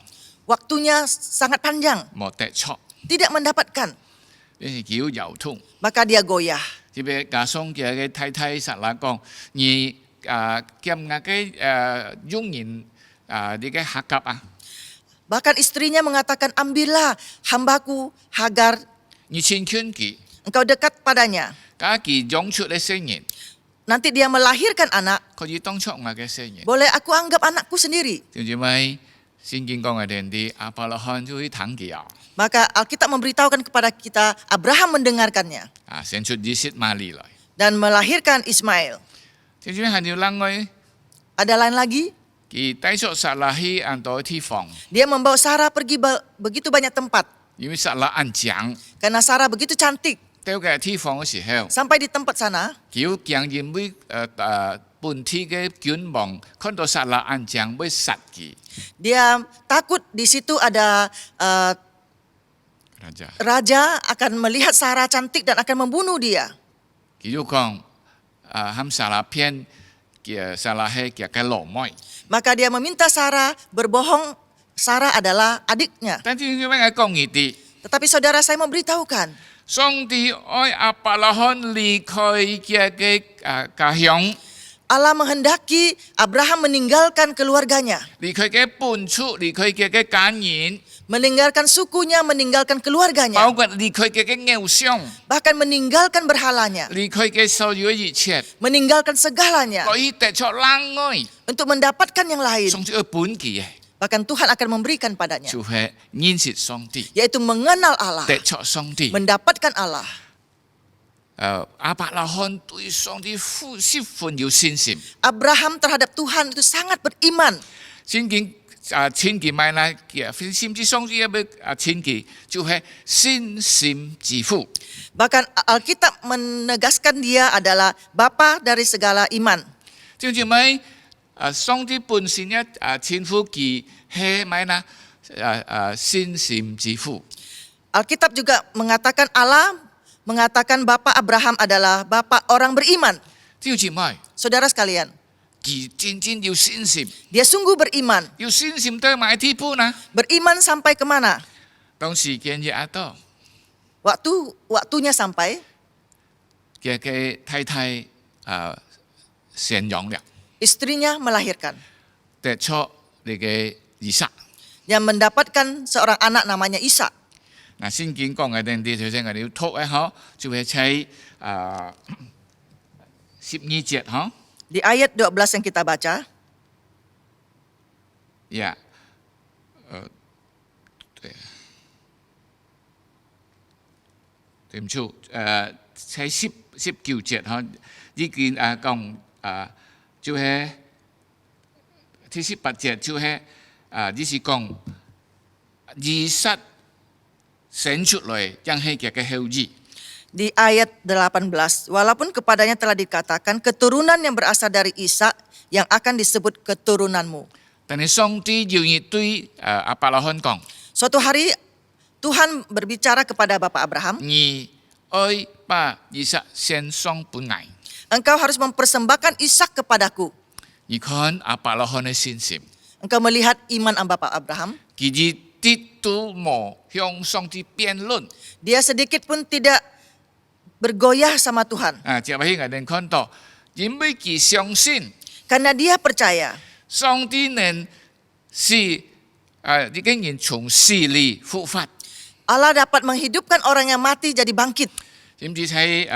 waktunya sangat panjang, 冇得出， tidak mendapatkan. 因為佢要搖痛。 Maka dia goyah. 特別加上佢嘅太太撒拉講，你兼我嘅傭人你嘅合格啊， Bahkan istrinya mengatakan, ambillah hambaku Hagar, 你親近佢， engkau dekat padanya. 假佢養出嘅生人， Nanti dia melahirkan anak, 佢要當出我嘅生人。 boleh aku anggap anakku sendiri. 點知咪聖經講嘅啲亞伯拉罕就會聽佢啊， Maka Alkitab memberitahukan kepada kita, Abraham mendengarkannya 生出以色列來。 dan melahirkan Ismail. 點知係要另外， Ada lain lagi, 佢帶出撒拉去安多地方， dia membawa Sarah pergi begitu banyak tempat. 因為撒拉安講， Karena Sarah begitu cantik. 到嘅地方嘅時候， Sampai di tempat sana, 佢要驚人會本地嘅君王看到撒拉安講會殺佢。 dia takut di situ ada Raja， raja akan melihat Sarah cantik dan akan membunuh dia. 佢要講喊撒拉騙嘅撒拉係嘅老妹， Maka dia meminta Sarah berbohong, Sarah adalah adiknya. 但係點解講呢啲？ Tetapi saudara saya memberitahukan, 上帝愛亞伯拉罕離開嘅家鄉， Allah menghendaki Abraham meninggalkan keluarganya, 離開嘅本處，離開嘅家人， meninggalkan sukunya, meninggalkan 包 keluarganya, 括離開嘅偶像， bahkan meninggalkan berhalanya, 離開嘅所有一切， meninggalkan segalanya 可以得出冷愛， untuk mendapatkan yang lain. 上帝嘅本嘅， Bahkan Tuhan akan memberikan padanya, 就係認識上帝， yaitu mengenal Allah, 得出上帝。 mendapatkan Allah. 亞伯拉罕對上帝十分有信心。 Abraham terhadap Tuhan itu sangat beriman. 聖經千幾買啦，甚至上帝千幾就係信心之父。 Bahkan Alkitab menegaskan dia adalah bapa dari segala iman. 就係咪上帝本身千父佢係咪啦信心之父。 Alkitab juga mengatakan Allah mengatakan bapa Abraham adalah bapa orang beriman. 就係咪 Saudara sekalian, 佢真正有信心， dia sungguh beriman. 有信心到埋地步呢？ Beriman sampai kemana? 當時間也到， Waktunya sampai 嘅太太生養了， istrinya melahirkan 得出你嘅以撒。 yang mendapatkan seorang anak namanya Ishak. 嗱，聖經講嘅啲條聲，我哋要讀嘅嗬，就係喺12節嗬。Di ayat 12 yang kita baca, Ya. 对。對唔住，喺19節嗬，呢件講就係第18節就係呢是講以撒生出來yang係嘅後裔。 di ayat 18, walaupun kepadanya telah dikatakan keturunan yang berasal dari Ishak yang akan disebut keturunanmu. 但係上帝要你對亞伯拉罕講， Suatu hari Tuhan berbicara kepada Bapak Abraham, 你愛把以撒獻上本愛。 engkau harus mempersembahkan Ishak kepadaku. 你看亞伯拉罕嘅信心， Engkau melihat iman Bapak Abraham, 佢哋啲都冇向上帝辯論。 dia sedikit pun tidak bergoyah sama Tuhan. 接下去我哋看到，因為佢相信 Karena dia percaya 上帝能是呢個人從死裏復活。 Allah dapat menghidupkan orang yang mati jadi bangkit. 點知喺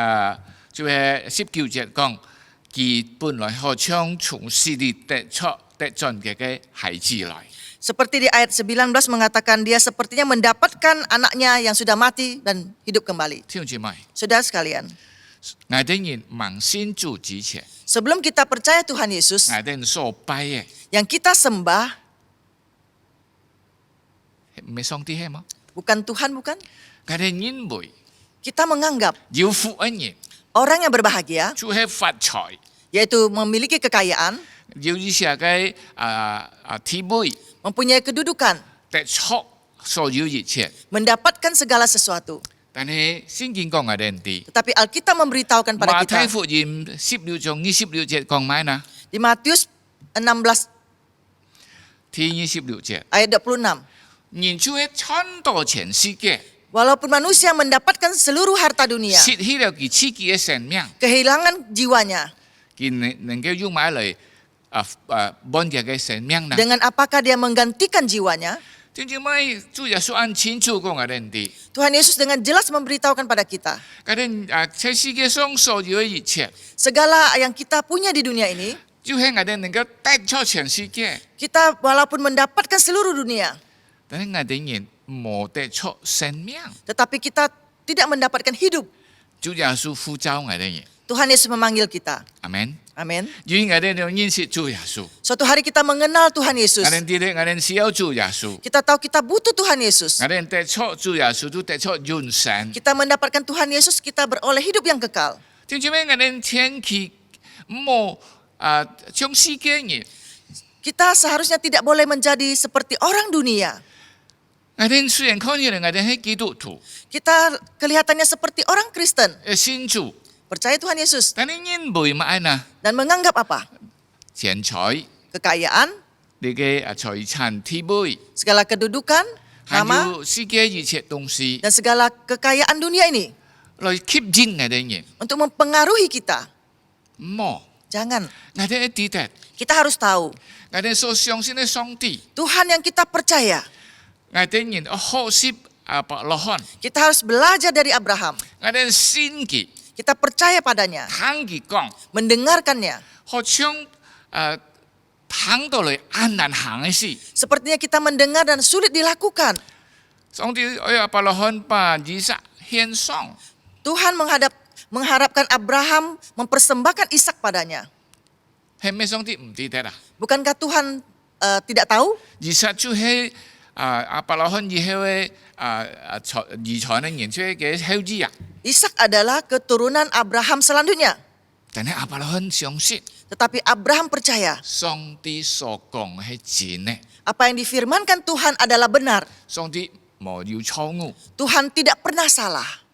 就係19節講，佢本來好像從死裏得進嘅孩子來。 Seperti di ayat 19 mengatakan dia sepertinya mendapatkan anaknya yang sudah mati dan hidup kembali. 弟兄姊妹， Saudara sekalian, 我哋人盲信主之前， sebelum kita percaya Tuhan Yesus, 我哋所拜嘅 yang kita sembah 唔係上帝係嗎？ bukan Tuhan, bukan? 我哋認為 Kita menganggap 要富嘅人 orang yang berbahagia, 就係發財， yaitu memiliki kekayaan, 要以下嘅地位， mempunyai kedudukan, 得出所有一切。 mendapatkan segala sesuatu. 但係聖經講我哋唔啲。 Tetapi Alkitab memberitahukan pada 馬太 kita 福音16章26節講咩呢？ di Matius 16 第26節， ayat 26. 人就係賺到全世界， Walaupun manusia mendapatkan seluruh harta dunia, 失去了佢自己嘅生命， kehilangan jiwanya, 佢能夠用買嚟幫佢嘅生命呢？ dengan apakah dia menggantikan jiwanya? 點解咪主耶穌按清楚講我哋唔啲？ Tuhan Yesus dengan jelas memberitahukan pada kita, 佢哋喺世界上所有嘅一切， segala yang kita punya di dunia ini, 就係我哋能夠得出全世界， kita walaupun mendapatkan seluruh dunia, 但係我哋人冇得出生命。 tetapi kita tidak mendapatkan hidup. 主耶穌呼召我哋人， Tuhan Yesus memanggil kita. 阿門。 Amin. 因為我哋要認識主耶穌， Suatu hari kita mengenal Tuhan Yesus. 我哋知道我哋需要主耶穌， Kita tahu kita butuh Tuhan Yesus. 我哋得出主耶穌都得出永生。 Kita mendapatkan Tuhan Yesus, kita beroleh hidup yang kekal. 點解我哋天氣冇像世界人？ Kita seharusnya tidak boleh menjadi seperti orang dunia. 我哋雖然看起來我哋係基督徒， Kita kelihatannya seperti orang Kristen, 信主， percaya Tuhan Yesus, 但係因為乜呢？ dan menganggap apa? 錢財、 Kekayaan, 你嘅財產地位， segala kedudukan, 還 nama, 有世界一切東西 dan segala kekayaan dunia ini 來吸引我哋人。 untuk mempengaruhi kita. 冇， Jangan. 我哋記得， Kita harus tahu 我哋所相信嘅上帝， Tuhan yang kita percaya. 我哋人學習亞伯拉罕， Kita harus belajar dari Abraham. 我哋信佢， Kita percaya padanya, 聽佢講， mendengarkannya. 好像聽到嚟很難行嘅事。 Sepertinya kita mendengar dan sulit dilakukan. 上帝愛亞伯拉罕把以撒獻上， Tuhan mengharapkan Abraham mempersembahkan Ishak padanya. 係咩上帝唔記得啊？ Bukankah Tuhan tidak tahu? 以撒就係亞伯拉罕以後嘅遺產嘅人出嘅後裔啊。 Ishak adalah keturunan Abraham selanjutnya. 但係亞伯拉罕相信 Tetapi Abraham percaya 上帝所講係真嘅， apa yang difirmankan Tuhan adalah benar. 上帝冇要錯誤。 Tuhan tidak pernah salah.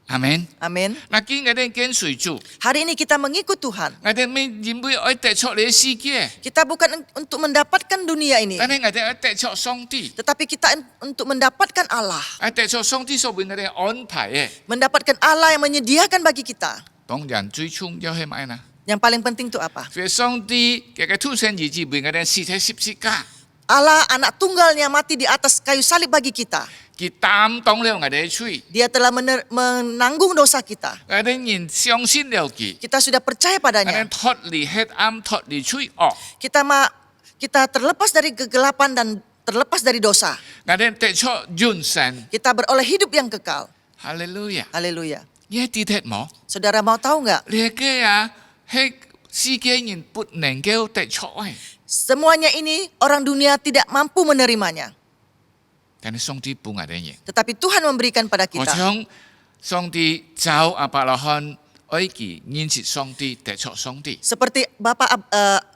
阿門。 Amin. 嗱，見我哋跟隨主， Hari ini kita mengikut Tuhan. 我哋咪認為愛得出呢個世界， Kita bukan untuk mendapatkan dunia ini, 但係我哋愛得出上帝， tetapi kita untuk mendapatkan Allah. 愛得出上帝所為我哋安排嘅。 Mendapatkan Allah yang menyediakan bagi kita. 當然最重要係咩呢？ Yang paling penting itu apa? 所以上帝嘅出生日子為我哋死喺十字架， Allah anak tunggalnya mati di atas kayu salib bagi kita. 佢擔當了我哋嘅罪， Dia telah menanggung dosa kita. 我哋人相信了佢， Kita sudah percaya 我哋 padanya. 脫離黑暗，脫離罪惡， Kita terlepas dari kegelapan dan terlepas dari dosa. 我哋得出永生。 Kita beroleh hidup yang kekal. 哈利路亞！ Haleluya. 呢啲聽冇？ Saudara mau tahu nggak? 你嘅啊，係世界人不能夠得出嘅， Semuanya ini orang dunia tidak mampu menerimanya. 但係上帝幫我哋嘢。 Tetapi Tuhan memberikan pada 我 kita. 想上帝找亞伯拉罕愛佢認識上帝，得出上帝。 Seperti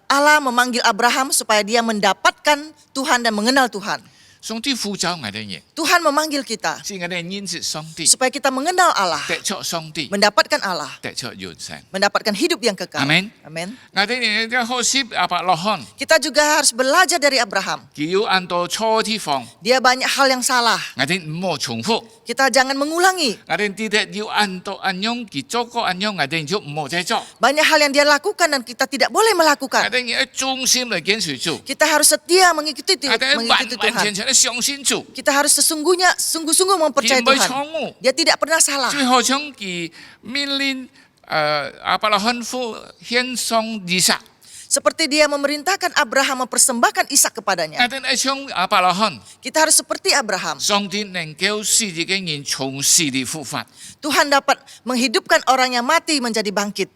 Allah memanggil Abraham supaya dia mendapatkan Tuhan dan mengenal Tuhan. 上帝呼召我哋嘢， Tuhan memanggil kita 使我哋認識上帝， supaya kita mengenal Allah, 得出上帝， mendapatkan Allah, 得出永生。 mendapatkan hidup yang kekal. Amin. Amin. 我哋亦都學習亞伯拉罕， Kita juga harus belajar dari Abraham. 佢要按到錯地方， Dia banyak hal yang salah. 我哋唔好重複。 Kita jangan mengulangi. 我哋啲要按到按樣，佢做過按樣，我哋就唔好再做。 Banyak hal yang dia lakukan dan kita tidak boleh 我 melakukan. 哋要忠心嚟跟隨主， Kita harus setia mengikuti 我哋完完 Tuhan. 全全地相信主。 Kita harus sungguh-sungguh 佢 mempercayai 唔會 Tuhan. 錯誤， Dia tidak pernah salah. 最後將佢命令亞伯拉罕夫獻上以撒， Seperti dia memerintahkan Abraham mempersembahkan Ishak 我 kepadanya. 哋係將亞伯拉罕， Kita harus seperti Abraham. 上帝能夠使自己人從死裏復活， Tuhan dapat menghidupkan orang yang mati menjadi bangkit.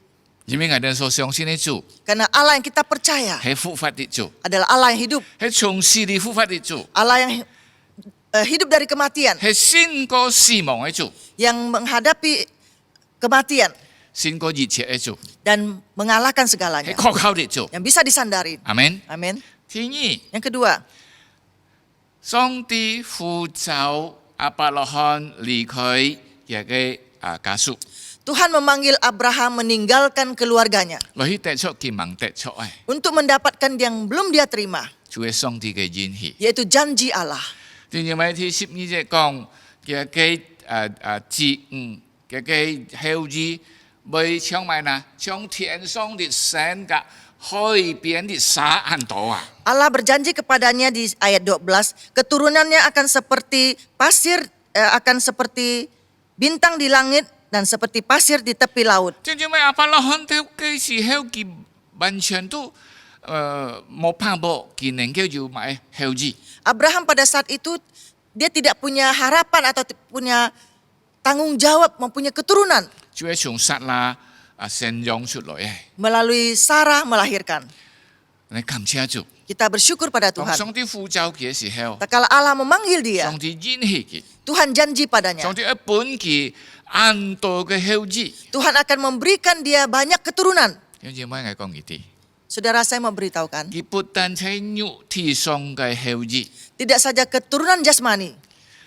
因為我哋所相信的主 Karena Allah yang kita percaya 係復活的主， adalah Allah yang hidup. 係從死裏復活的主， Allah yang hidup dari kematian. 係勝過死亡的主， Yang menghadapi kematian 勝過一切的主， dan mengalahkan 係 segalanya. 可靠的主。 Yang bisa disandarin. 阿門。 Amin. 第二， Yang kedua, 上帝呼召亞伯拉罕離開一個家屬， Tuhan memanggil Abraham meninggalkan keluarganya 來去得出佢望得出嘅， untuk mendapatkan yang belum dia terima, 就係上帝嘅應許。 yaitu janji Allah. 正如咪第12節講嘅節嘅後裔，未唱埋嗱，將天上的山嘅海邊的沙很多啊！ Allah berjanji kepadanya di ayat 12, keturunannya akan seperti pasir, akan seperti bintang di langit dan seperti pasir di tepi laut. 正如咪亞伯拉罕到嘅時候，佢完全都冇盼望，佢能夠要買後裔。 Abraham pada saat itu dia tidak punya harapan atau punya tanggung jawab mempunyai keturunan. 就係從撒拉生養出來嘅。 Melalui Sarah melahirkan. 你感謝主， Kita bersyukur pada 當 Tuhan. 上帝呼召佢嘅時候， Tak kala Allah memanggil dia, 上帝應許佢， Tuhan janji 上 padanya. 帝一本佢按到嘅後裔。 Tuhan akan memberikan dia banyak keturunan. 有陣咪我講呢啲， Saudara saya memberitahukan, 佢不但係肉體上嘅後裔， tidak saja keturunan jasmani.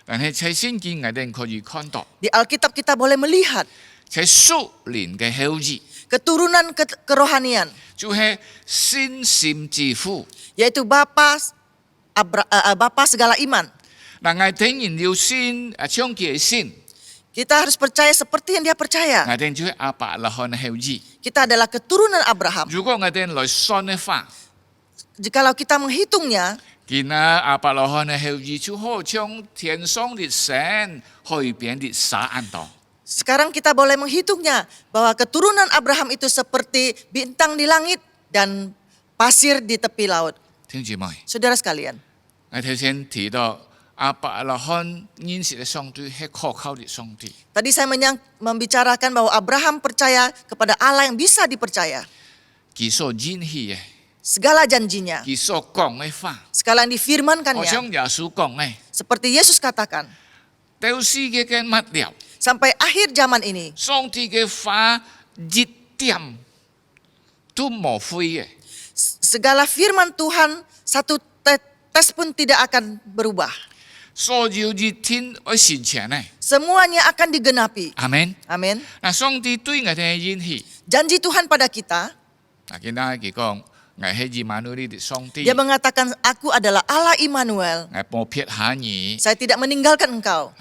但係喺聖經我哋可以看到， Di Alkitab kita boleh melihat 喺屬靈嘅後裔， keturunan kerohanian, 就係信心之父。 yaitu Bapa segala iman. 嗱，我哋人要信將佢嘅信， Kita harus percaya seperti yang dia percaya. 我哋就係亞伯拉罕嘅後裔。 Kita adalah keturunan Abraham. 如果我哋來算嘅話， Jikalau kita menghitungnya, 見啊亞伯拉罕嘅後裔就好像天上的山、海邊的沙咁多。 sekarang kita boleh menghitungnya bahwa keturunan Abraham itu seperti bintang di langit dan pasir di tepi laut. 聽住咪？ Saudara sekalian, 我頭先提到亞伯拉罕認識嘅上帝係可靠嘅上帝， tadi saya membicarakan bahwa Abraham percaya kepada Allah yang bisa dipercaya. 佢所應許嘅， Segala janjinya, 佢所講嘅話， segala yang 好 difirmankannya, 像耶穌講嘅， seperti Yesus katakan, 到世界嘅末了， sampai akhir zaman ini, 上帝嘅話一點都冇灰嘅， segala firman Tuhan satu tetes pun tidak akan berubah. 所有一天會實現嘅。 Semuanya akan digenapi. 阿門。 Amin. 嗱，上帝對我哋嘅應許， Janji Tuhan pada kita, 嗱，見到佢講，我係以馬內利的上帝， dia mengatakan, aku adalah Allah Immanuel. 我冇撇下你。 Saya tidak meninggalkan engkau.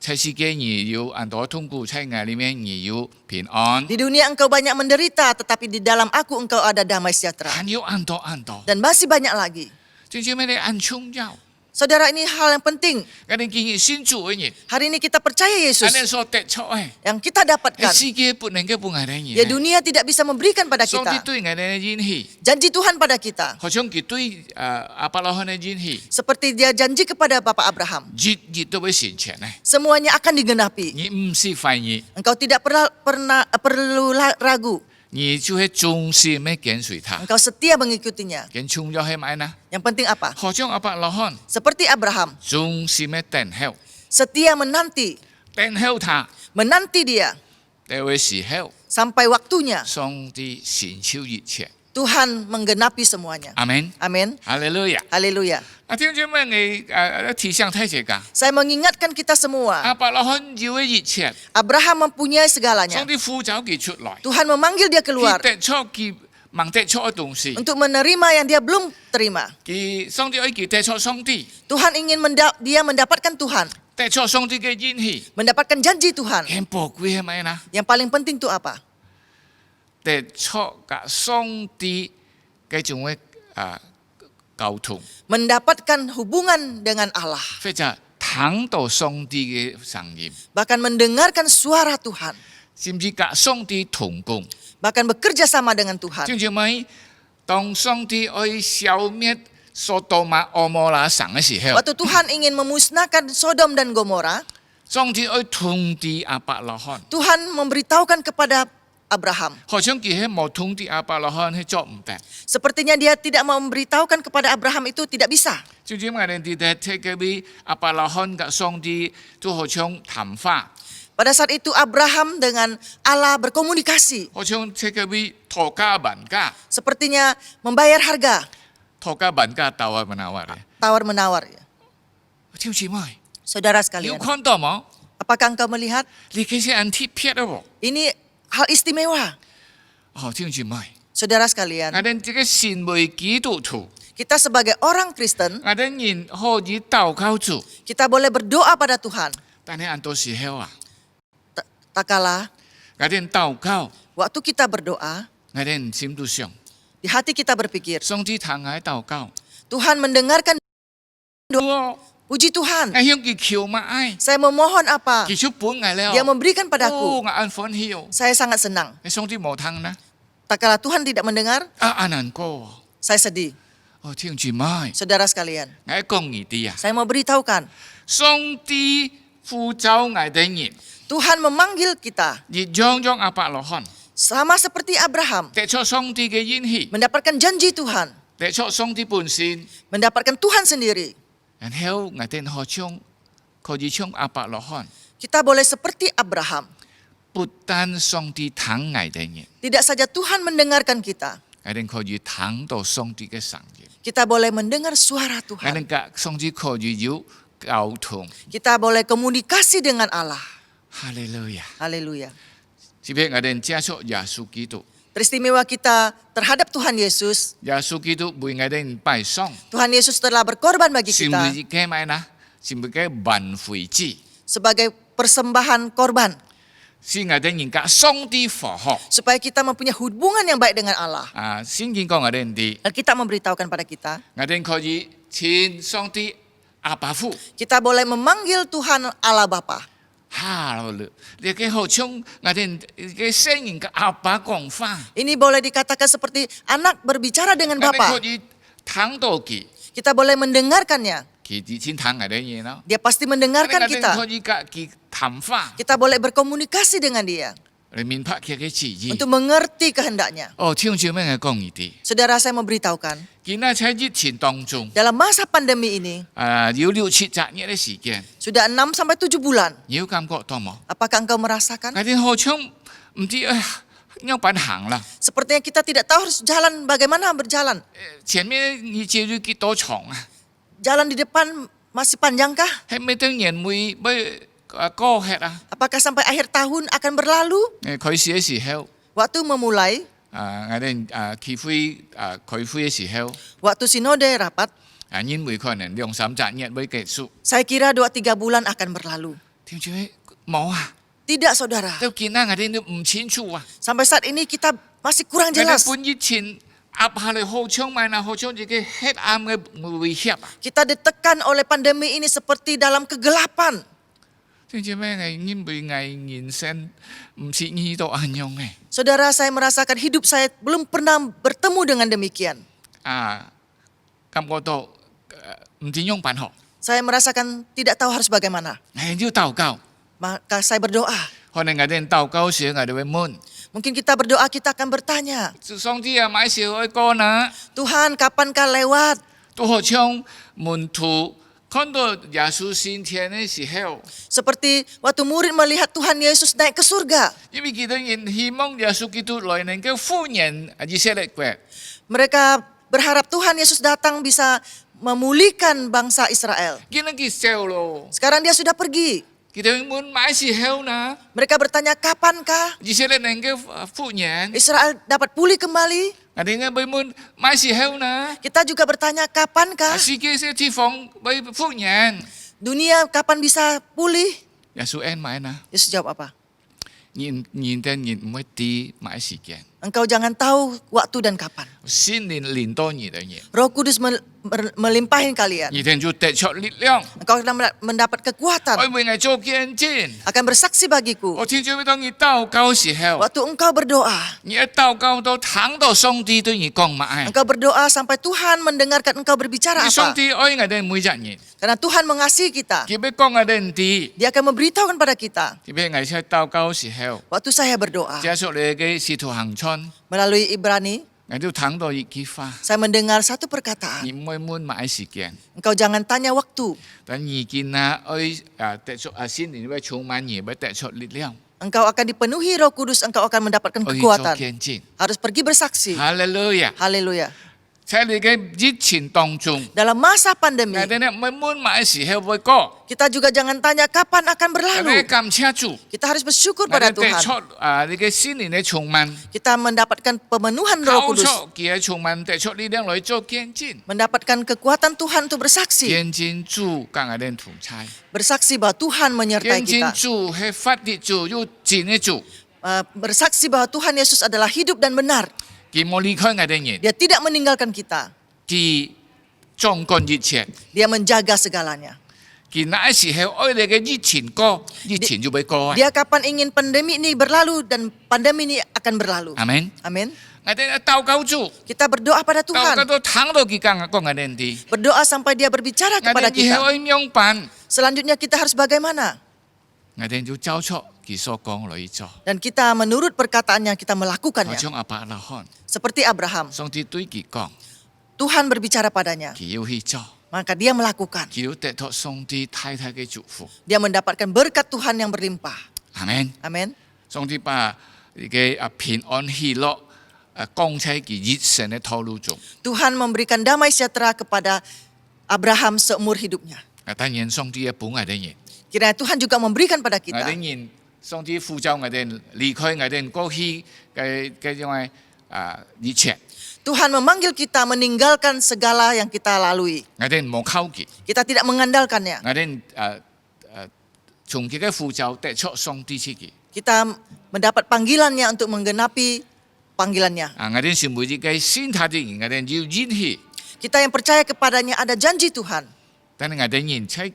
在世界你有很多痛苦，在我裏面你有平安， Di dunia engkau banyak menderita, tetapi di dalam aku engkau ada damai sejahtera. 還有很多。 Dan masih banyak lagi. 最主要咩？你很重要， Saudara, ini hal yang penting. 我哋建議先做嘅嘢， Hari ini kita percaya 我 Yesus 哋所得出嘅， yang kita dapatkan. 世界不能夠幫我哋 Ya 嘢。 dunia tidak bisa memberikan pada 上帝 kita. 對我哋嘅應許， Janji Tuhan pada kita. 好像佢對亞伯拉罕嘅應許， Seperti dia janji kepada Bapak Abraham. 日日都會成全咧。 Semuanya akan digenapi. 你唔是廢嘢， Engkau tidak perlu ragu. 你就係忠心嘅跟隨他。 Engkau setia mengikutinya. 跟從咗係咪呢？ Yang penting apa? 好像亞伯拉罕 Seperti Abraham. 忠心嘅等候， Setia menanti. 等候他， Menanti dia. 呢位時候， Sampai waktunya 上帝成就一切。 Tuhan menggenapi semuanya. 阿門， Amin. 哈利路亞。 Haleluya. 弟兄姊妹，你提醒大家， Saya mengingatkan kita semua. 亞伯拉罕要嘅一切， Abraham mempunyai segalanya. 上帝呼召佢出來， Tuhan memanggil dia 佢 keluar 得出佢盲得出嘅東西， untuk menerima yang dia belum terima. 佢上帝愛佢得出上帝， Tuhan ingin dia mendapatkan Tuhan. 得出上帝嘅應許， Mendapatkan janji Tuhan. 很寶貴係咪呢？ Yang paling penting itu apa? 得出กับ上帝嘅種嘅溝通， Mendapatkan hubungan dengan Allah. 或者聽到上帝嘅聲音， Bahkan mendengarkan suara Tuhan. 甚至กับ上帝同工。 Bahkan bekerja sama dengan Tuhan. 弟兄姊妹，當上帝愛消滅所多瑪、俄摩拉城嘅時候， Waktu Tuhan ingin memusnahkan Sodom dan Gomora, 上帝愛通知亞伯拉罕， Tuhan memberitahukan kepada Abraham. 好像佢係冇通知亞伯拉罕係做唔得。 Sepertinya dia tidak mau memberitahukan kepada Abraham itu tidak bisa. 就咁我哋哋睇嘅比亞伯拉罕嘅上帝都好像談話， Pada saat itu Abraham dengan Allah berkomunikasi. 好像睇嘅比托家文家， Sepertinya membayar harga. 托家文家鬥啊menawar嘅。 Tawar-menawar. 弟兄姊妹， Saudara 你 sekalian, 有看到冇？ apakah engkau melihat? 你其實係貼撇啊喎！ Ini hal istimewa. 哦，弟兄姊妹， Saudara sekalian, 我哋這個善為基督徒， kita sebagai orang Kristen, 我哋人可以禱告主， kita boleh berdoa pada Tuhan. 但係很多時候啊， Tak kalah, 我哋禱告， waktu kita berdoa, 我哋心都想， di hati kita berpikir, 上帝聽我禱告， Tuhan mendengarkan 我 puji Tuhan. 向佢求乜愛， Saya memohon apa? 佢出本我了， Dia memberikan 哦， padaku. 我安歡喜哦， Saya sangat senang. 你上帝冇聽呢？ Tak kalah Tuhan tidak mendengar, 啊，難過， saya sedih. 哦，弟兄姊妹， Saudara sekalian, 我講你啲啊， saya mau beritahukan, 上帝呼召我哋人， Tuhan memanggil kita 亦將亞伯拉罕， sama seperti Abraham, 得出上帝嘅應許， mendapatkan janji Tuhan, 得出上帝本性。 mendapatkan Tuhan sendiri. 然後我哋可以像亞伯拉罕， Kita boleh seperti Abraham. 不但上帝聽我哋人， Tidak saja Tuhan mendengarkan kita, 我哋可以聽到上帝嘅聲音， kita boleh mendengar suara 我 Tuhan. 哋嘅上帝可以有溝通。 Kita boleh komunikasi dengan Allah. 哈利路亞！ Haleluya. 特別我哋接觸耶穌基督， Teristimewa kita terhadap Tuhan Yesus. 耶穌基督為我哋擺上， Tuhan Yesus telah berkorban bagi 是唔 kita 係嘅咩呢？是唔係嘅挽回祭， sebagai persembahan korban 是我哋人家上帝復活。 supaya kita mempunyai hubungan yang baik dengan Allah. 聖經講我哋啲， Alkitab memberitahukan pada kita, 我哋可以稱上帝阿爸父。 kita boleh memanggil Tuhan Allah Bapa. 哈咯，你嘅好像我哋嘅聲音嘅阿爸講話， Ini boleh dikatakan seperti anak berbicara dengan 我哋可 Bapa. 以聽到佢， Kita boleh mendengarkannya. 佢先聽我哋嘢咯。 Dia pasti mendengarkan 我哋 kita. 可以跟佢談話， Kita boleh berkomunikasi dengan dia 嚟明白佢嘅旨意。 untuk mengerti kehendaknya. 哦，聽住咩嘅講呢啲？ Saudara, saya mau beritahukan, 見喺喺疫情當中， dalam masa pandemi ini, 有6-7日嘅時間， sudah 6 sampai 7 bulan, 你有感覺到冇？ apakah engkau merasakan? 我哋好像唔知有辦行啦， Sepertinya kita tidak tahu harus jalan bagaimana berjalan. 前面你接咗幾多場啊？ Jalan di depan masih panjangkah? 係咪等年會過吃啊？ Apakah sampai akhir tahun akan berlalu? 開始嘅時候。 Waktu memulai, 我哋開會嘅時候， waktu sinode rapat, 因為可能2-3日會結束， saya kira 2-3 bulan akan berlalu. 點知冇啊？ Tidak, saudara. 到見啦，我哋都唔清楚啊！ Sampai saat ini kita masih kurang 我哋 jelas. 本疫情壓下嚟好搶咪嗱，好搶自己黑暗嘅威脅啊！ Kita ditekan oleh pandemi ini seperti dalam kegelapan. 知唔知咩係因為危言聲唔似呢度安樣嘅？ Saudara, saya merasakan hidup saya belum pernah bertemu dengan demikian. 感覺到唔知樣辦學， Saya merasakan tidak tahu harus bagaimana. 係要禱告， Maka saya berdoa. 可能我哋禱告時，我哋會問： Mungkin kita berdoa, kita akan bertanya, 上帝啊，買時愛歌呢？ Tuhan kapankah lewat? 都好像門徒看到耶穌升天嘅時候， Seperti waktu murid melihat Tuhan Yesus naik ke surga. 因為佢哋希望耶穌基督來能夠復原以色列國。 Mereka berharap Tuhan Yesus datang bisa memulihkan bangsa Israel. 見到佢走咯， Sekarang dia sudah pergi. 佢哋問買時候呢？ Mereka bertanya, kapankah 以色列能夠復原？ Israel dapat pulih kembali? 我哋應該會問買時候呢？ Kita juga bertanya, kapankah 世界嘅地方會復原？ dunia kapan bisa pulih? 耶穌安買呢？ Yesus jawab apa? 人唔會知買時間， Engkau jangan tahu waktu dan kapan. 先連多你的人， Roh Kudus melimpahin kalian. 你哋就得出力量， Engkau akan mendapat 我 kekuatan. 為我做見證。 Akan bersaksi bagiku. 我聽咗當你禱告時候， Waktu engkau berdoa. 你一禱告到聽到上帝對你講乜？ Engkau berdoa sampai Tuhan mendengarkan engkau berbicara 上 apa. 帝愛我哋每一人， Karena Tuhan mengasihi kita. 佢要講我哋唔知， Dia akan memberitahukan pada kita. 佢要我哋禱告時候， Waktu saya berdoa. 接觸你嘅使徒行傳， Melalui Ibrani. 我都聽到一句話， Saya mendengar satu perkataan. 你唔會問買時間， Engkau jangan tanya waktu. 但而見啊愛得出先年會充滿嘢，會得出力量， Engkau akan dipenuhi Roh Kudus. Engkau akan mendapatkan 愛做 kekuatan. 見證。 Harus pergi bersaksi. 哈利路亞！ Haleluya. 喺你嘅疫情當中， Dalam masa pandemi. 我哋呢唔會問買時候會過， Kita juga jangan tanya kapan akan 我 berlalu. 哋感謝主。 Kita harus bersyukur 我哋 pada 得 Tuhan. 出你嘅新年嘅充滿， Kita mendapatkan pemenuhan Roh 靠 Kudus. 出佢嘅充滿，得出力量來做見證。 Mendapatkan kekuatan Tuhan untuk bersaksi. 見證主跟我哋同在， Bersaksi bahwa Tuhan 見 menyertai 證 kita. 主係法的主，又真嘅主， Bersaksi bahwa Tuhan Yesus adalah hidup dan benar. 佢冇離開我哋人， Dia tidak meninggalkan kita. 佢掌管一切。 Dia menjaga segalanya. 佢那時候愛你嘅疫情過，疫情就會過。 Dia kapan ingin pandemi ini berlalu dan pandemi ini akan berlalu. 阿門。 Amin. 我哋禱告主， Kita berdoa pada 禱告 Tuhan. 到聽到佢講我哋啲， Berdoa sampai dia berbicara 我 kepada 哋以後 kita. 愛樣辦， Selanjutnya kita harus bagaimana? 我哋要照出佢所講來做。 Dan kita menurut perkataannya kita 好 melakukannya. 像亞伯拉罕， Seperti Abraham. 上帝對佢講， Tuhan berbicara padanya. 佢要去做， Maka dia melakukan. 佢要得到上帝太太嘅祝福。 Dia mendapatkan berkat Tuhan yang berlimpah. 阿門。 Amin. 上帝把呢個平安喜樂降喺佢一生嘅道路中。 Tuhan memberikan damai sejahtera kepada Abraham seumur hidupnya. 當然，上帝也幫我哋人， Kiranya Tuhan juga memberikan pada 我 kita. 哋人上帝呼召我哋離開我哋過去嘅種一切， Tuhan memanggil kita meninggalkan segala yang kita lalui. 我哋冇靠佢， Kita tidak mengandalkannya. 我哋從佢嘅呼召得出上帝自己。 Kita mendapat panggilannya untuk menggenapi panggilannya. 我哋是每一個信他的人，我哋要忍氣， Kita yang percaya kepadanya ada janji Tuhan. 但係我哋人喺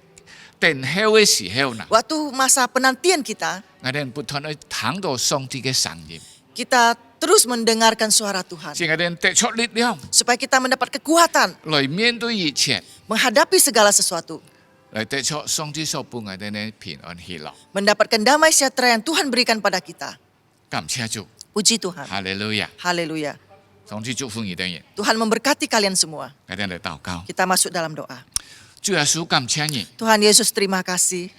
等候嘅時候呢， Waktu masa penantian kita, 我哋不斷去聽到上帝嘅聲音， kita terus mendengarkan suara Tuhan. 使我哋得出力量 Supaya kita mendapat kekuatan 來面對一切， menghadapi segala sesuatu. 來得出上帝所俾我哋嘅平安喜樂。 Mendapatkan damai sejahtera yang Tuhan berikan pada kita. 感謝主， Puji Tuhan. 哈利路亞！ Haleluya. 上帝祝福你哋人， Tuhan memberkati kalian semua. 我哋嚟禱告。 Kita masuk dalam doa. 主耶穌感謝你， Tuhan Yesus terima kasih.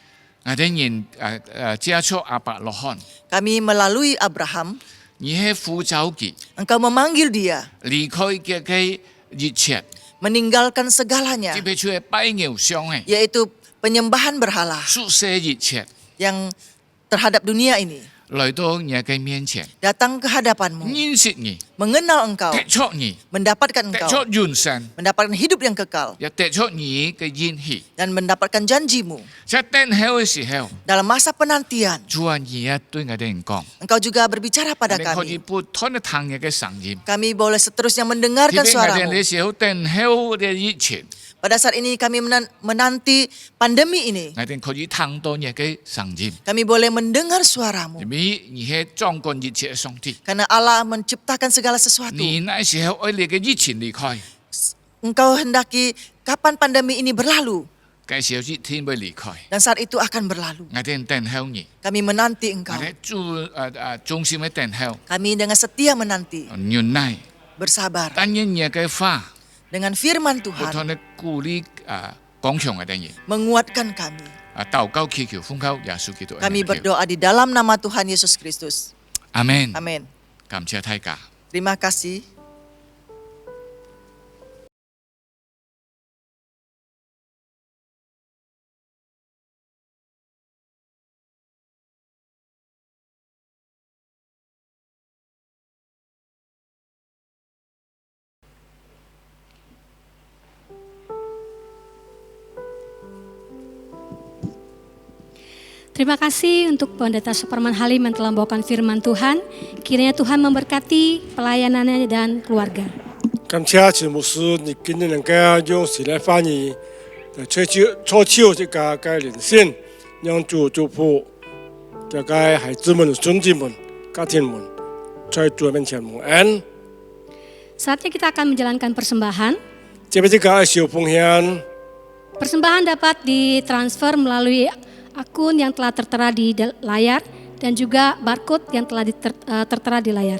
我哋人接觸亞伯拉罕， Kami melalui Abraham. 你係呼召佢 Engkau memanggil dia. 離開嘅一切， Meninggalkan segalanya. 特別係拜偶像嘅， Yaitu penyembahan berhala. 屬世一切， Yang terhadap dunia ini. 来到你嘅面前， datang ke hadapanmu, 認識你， mengenal engkau, 得着你， mendapatkan 得 engkau, 着永生， mendapatkan hidup yang kekal, 也得着你嘅應許。 dan mendapatkan janjimu. 在等候嘅時候， Dalam masa penantian, 主啊，你也對我哋講， engkau juga berbicara pada 你可以 kami. 不斷地聽你嘅聲音。 Kami boleh seterusnya 特 mendengarkan 別我哋 suaramu. 呢時候等候嘅以前， Pada saat ini kami menanti pandemi ini. 我哋可以聽到你嘅聲音。 Kami boleh mendengar suaramu. 因為你係掌管一切嘅上帝， Karena Allah menciptakan segala sesuatu. 你那時候愛你嘅以前離開， Engkau hendaki kapan pandemi ini berlalu. 嘅時候一天會離開。 Dan saat itu akan berlalu. 我哋等候你， Kami menanti 我 engkau. 哋忠心嘅等候， Kami dengan setia menanti. 忍耐， Bersabar. 但願你嘅話 Dengan firman 不 Tuhan 斷地鼓勵講強我哋嘢。 menguatkan kami. 禱告祈求奉靠耶穌基督嘅 Kami 名叫 berdoa di dalam nama Tuhan Yesus Kristus. 阿門。 Amin. 感謝大家。 Terima kasih. Terima kasih untuk Pendeta Superman Halim yang telah membawakan firman Tuhan. Kiranya Tuhan memberkati pelayanannya dan keluarga. 感謝陳牧師，你今日能夠用時來翻譯，初秋這個嘅連線，讓主祝福這個孩子們、孫子們、家庭們，在主面前蒙恩。 Saatnya kita akan menjalankan persembahan. 接着這個小奉獻， Persembahan dapat ditransfer melalui akun yang telah tertera di layar dan juga barcode yang telah tertera di layar.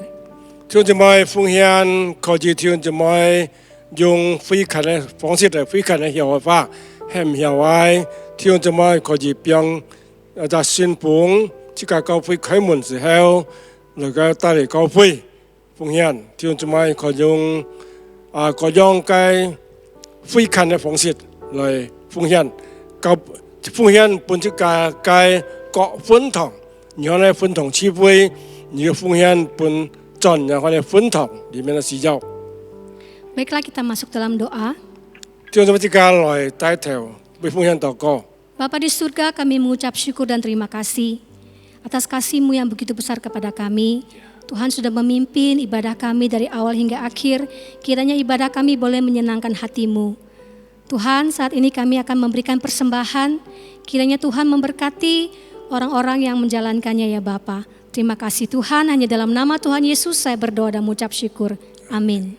弟兄姊妹奉獻，可以弟兄姊妹用飛近嘅方式嚟飛近嘅協會法，係唔協會？弟兄姊妹可以將在宣本這個教會開門時候，能夠帶嚟教會奉獻。弟兄姊妹可以用各樣嘅飛近嘅方式嚟奉獻。奉獻本這個嘅各分堂，然後呢分堂聚會，你嘅奉獻本。 John yang ada funtang di mana sejauh. Baiklah kita masuk dalam doa. Tuhan jika loi title berfungsi toko. Bapa di surga, kami mengucap syukur dan terima kasih atas kasih-Mu yang begitu besar kepada kami. Tuhan sudah memimpin ibadah kami dari awal hingga akhir. Kiranya ibadah kami boleh menyenangkan hati-Mu. Tuhan, saat ini kami akan memberikan persembahan. Kiranya Tuhan memberkati orang-orang yang menjalankannya ya Bapa. Terima kasih Tuhan, hanya dalam nama Tuhan Yesus saya berdoa dan mengucap syukur. Amin.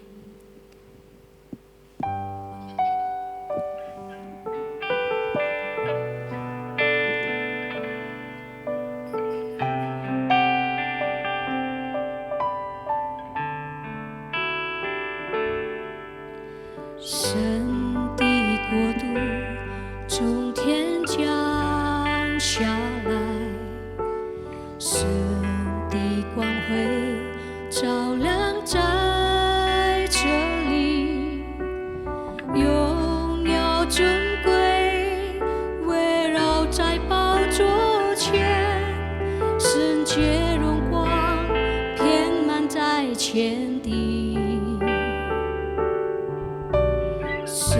So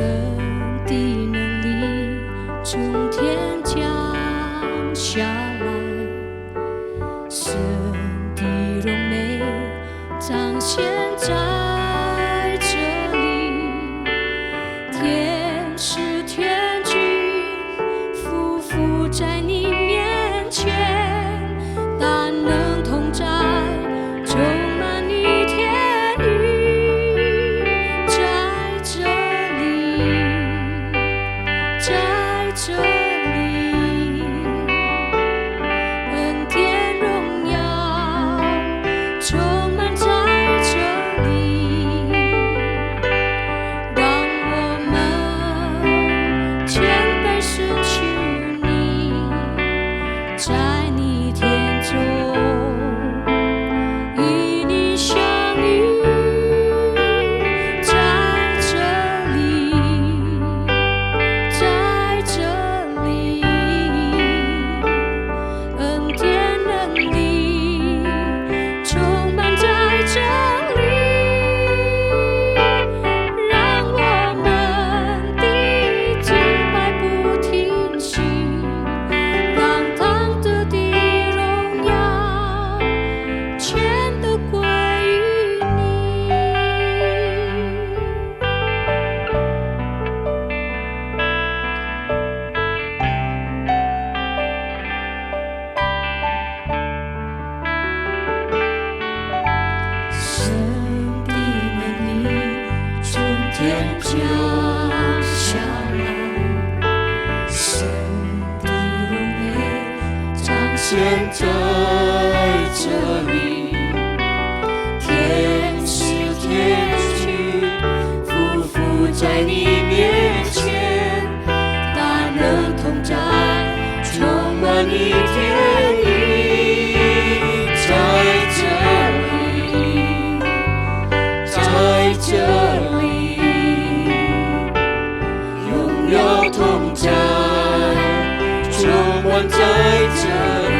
降下来，神的荣美彰显在这里，天使天军匍匐在你面前，大能同在，充满你天意，在这里，在这里，荣耀同在，充满在这里，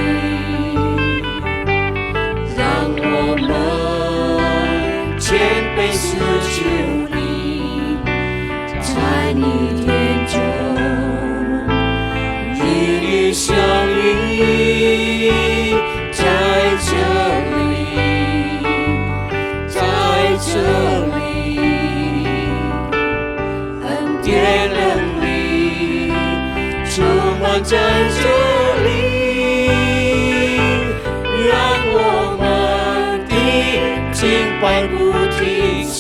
让我们谦卑寻求你，在你天中与你相遇，在这里，在这里，恩典能力充满在这里，让我们的敬拜不停止，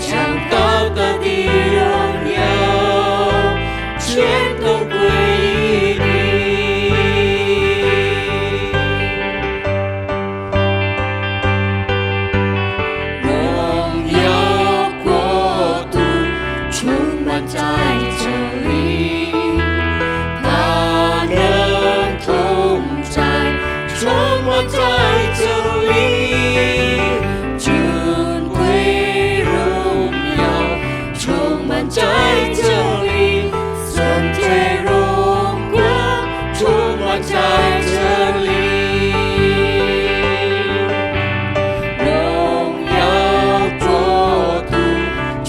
将道德的荣耀全都归于你。荣耀国度充满在这里，大能同在，充满在这里，尊贵荣耀充满在这里，圣洁荣光充满在这里，荣耀国度充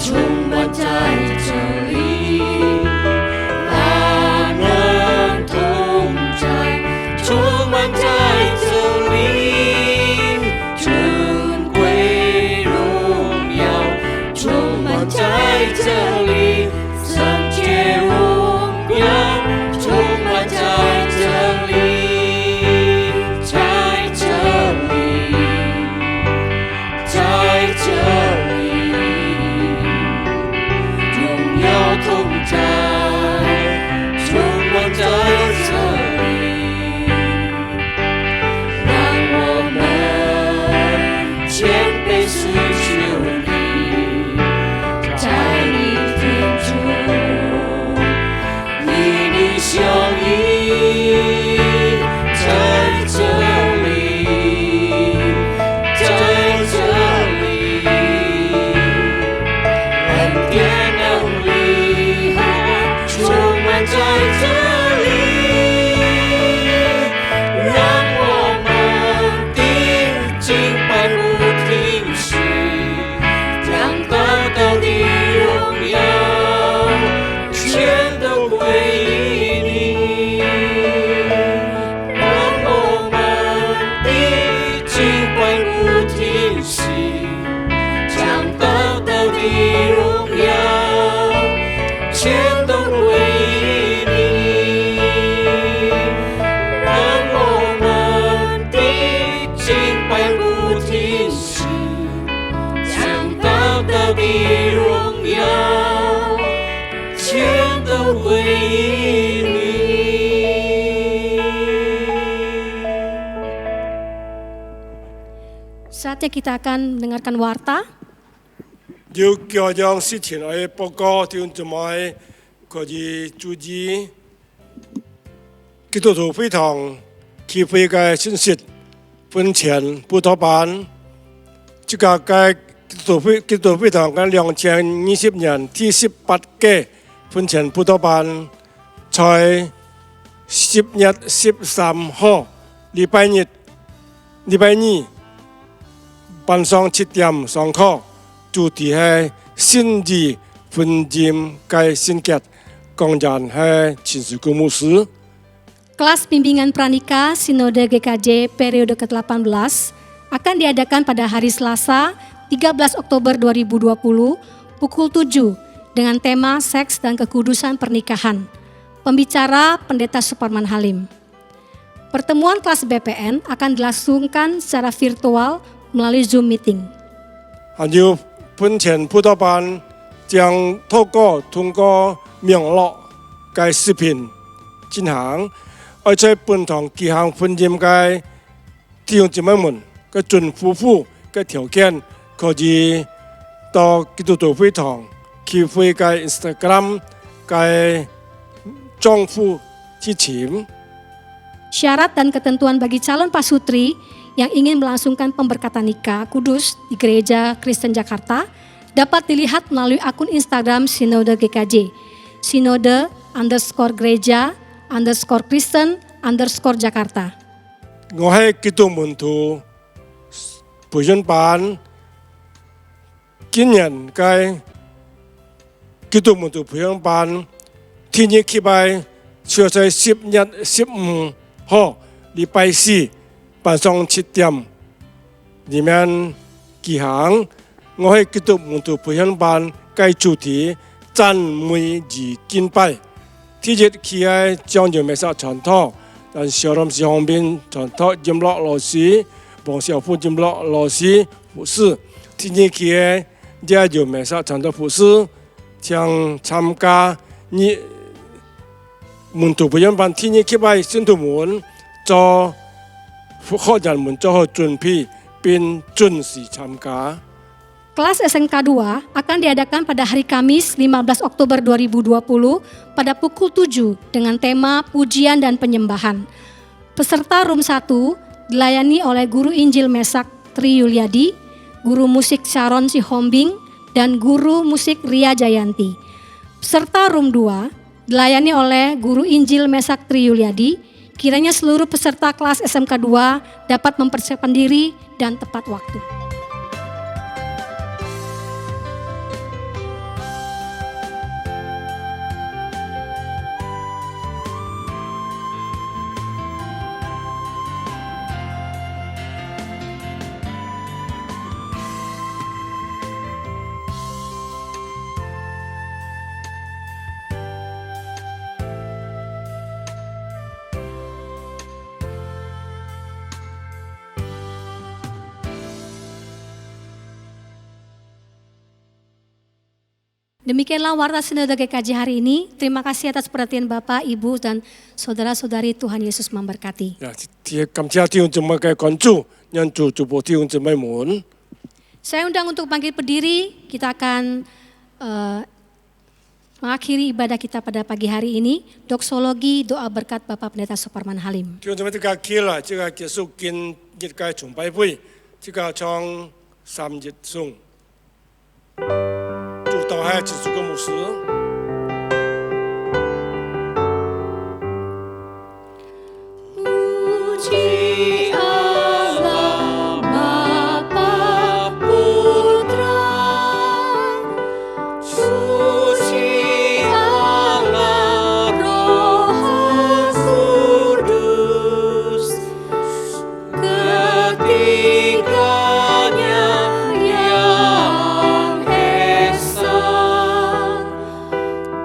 满在这里，大能同在，充满在这里，尊贵荣耀充满在这里，圣洁荣耀充满在这里，在这里，在这里，荣耀同在，充满在这里，让我们谦卑寻求你，在你天中与你相遇，在这里，在这里，恩典能力充满在这里，让我们的敬拜不停息，将道德的荣耀全都归于你，让我们的敬拜不停息，将道德的荣耀全都归于你，让我们的敬拜不停息，将道德的荣耀全都归于你。Saatnya kita akan mendengarkan warta. 要教養事前嘅報告，弟兄姊妹，佢哋注意基督徒會堂企會嘅信息，分前布道班，即個嘅基督徒會堂嘅2020年第18屆分前布道班，在10月13號禮拜二晚上7點上課。主題係信義分佔嘅聖潔，講人係陳樹公牧師。 Kelas Bimbingan Pranika Sinode GKJ periode ke-18 akan diadakan pada hari Selasa 13 Oktober 2020 pukul 7 dengan tema Seks dan Kekudusan Pernikahan. Pembicara Pendeta Suparman Halim. Pertemuan kelas BPN akan dilangsungkan secara virtual melalui Zoom meeting. 還有本前布道班将通过网络嘅视频进行，而且本堂几项婚姻嘅弟兄姊妹們嘅準夫婦嘅條件，可以到基督徒會堂去會嘅 Instagram 嘅賬戶支錢。 Syarat dan ketentuan bagi calon pasutri yang ingin melangsungkan pemberkatan nikah kudus di Gereja Kristen Jakarta dapat dilihat melalui akun Instagram Sinode GKJ, Sinode_Gereja_Kristen_Jakarta. 我喺基督門徒培訓班今年嘅基督門徒培訓班，天日期喺就在10月15號禮拜4晚上7點，裡面舉行。我喺基督門徒培訓班嘅主題讚美與敬拜，天日期喺將要美術傳統。 dan Shalom si Hongbin contoh jumlah losi, bong xiaofu jumlah losi 服饰，今年嘅dia有美術傳統服飾，將參加你門徒培訓班，天日期喺信徒們做學人們做好準備並準時參加。 Kelas SMK 2 akan diadakan pada hari Kamis 15 Oktober 2020 pada pukul 7 dengan tema pujian dan penyembahan. Peserta room 1 dilayani oleh Guru Injil Mesak Tri Yuliadi, Guru Musik Sharon Sihombing, dan Guru Musik Ria Jayanti. Peserta room 2 dilayani oleh Guru Injil Mesak Tri Yuliadi. Kiranya seluruh peserta kelas SMK 2 dapat mempersiapkan diri dan tepat waktu. Demikianlah warta Sinode GKJ hari ini. Terima kasih atas perhatian Bapak, Ibu, dan saudara-saudari. Tuhan Yesus memberkati. 感謝弟兄姊妹嘅關注，讓主祝福弟兄姊妹們。 Saya undang untuk bangkit berdiri. Kita akan mengakhiri ibadah kita pada pagi hari ini. Doksologi doa berkat Bapak Pendeta Suparman Halim. 弟兄姊妹，這個結啦，這個結束今日嘅崇拜會，這個從3日送。 主導係結束嘅牧師。 Puji Allah Bapa Putra, suci Allah Roh Kudus, ketiganya yang esa,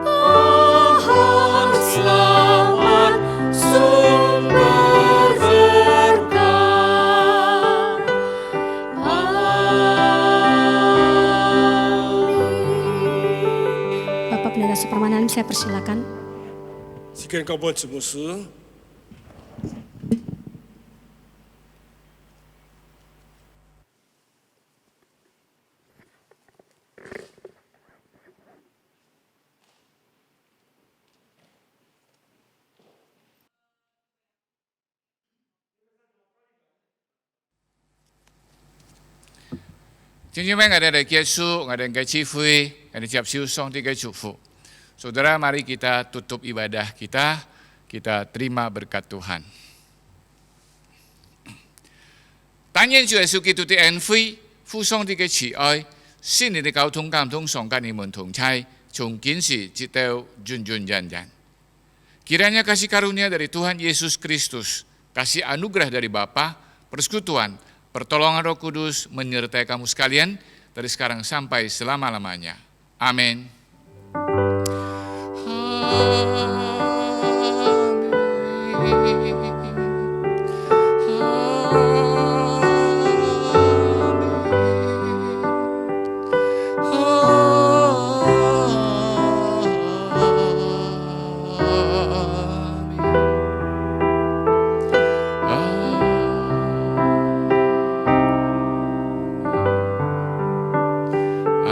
pohon selamat sumber berkah. Amin. Bapak Pendeta Suparman Halim, saya persilakan. 時間交俾牧師。 弟兄姊妹，我哋嚟結束我哋嘅聚會，我哋接受上帝嘅祝福。Saudara, mari kita tutup ibadah kita, kita terima berkat Tuhan. Tạ nhiên Chúa Giêsu Kitô的恩惠、父上帝嘅慈愛、聖靈嘅交通感動常跟你們同在，從今時直到永永遠遠。Kiranya kasih karunia dari Tuhan Yesus Kristus, kasih anugerah dari Bapa, persekutuan, pertolongan Roh Kudus menyertai kamu sekalian dari sekarang sampai selama-lamanya. Amin. Amin.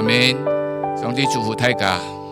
阿們。上帝祝福大家。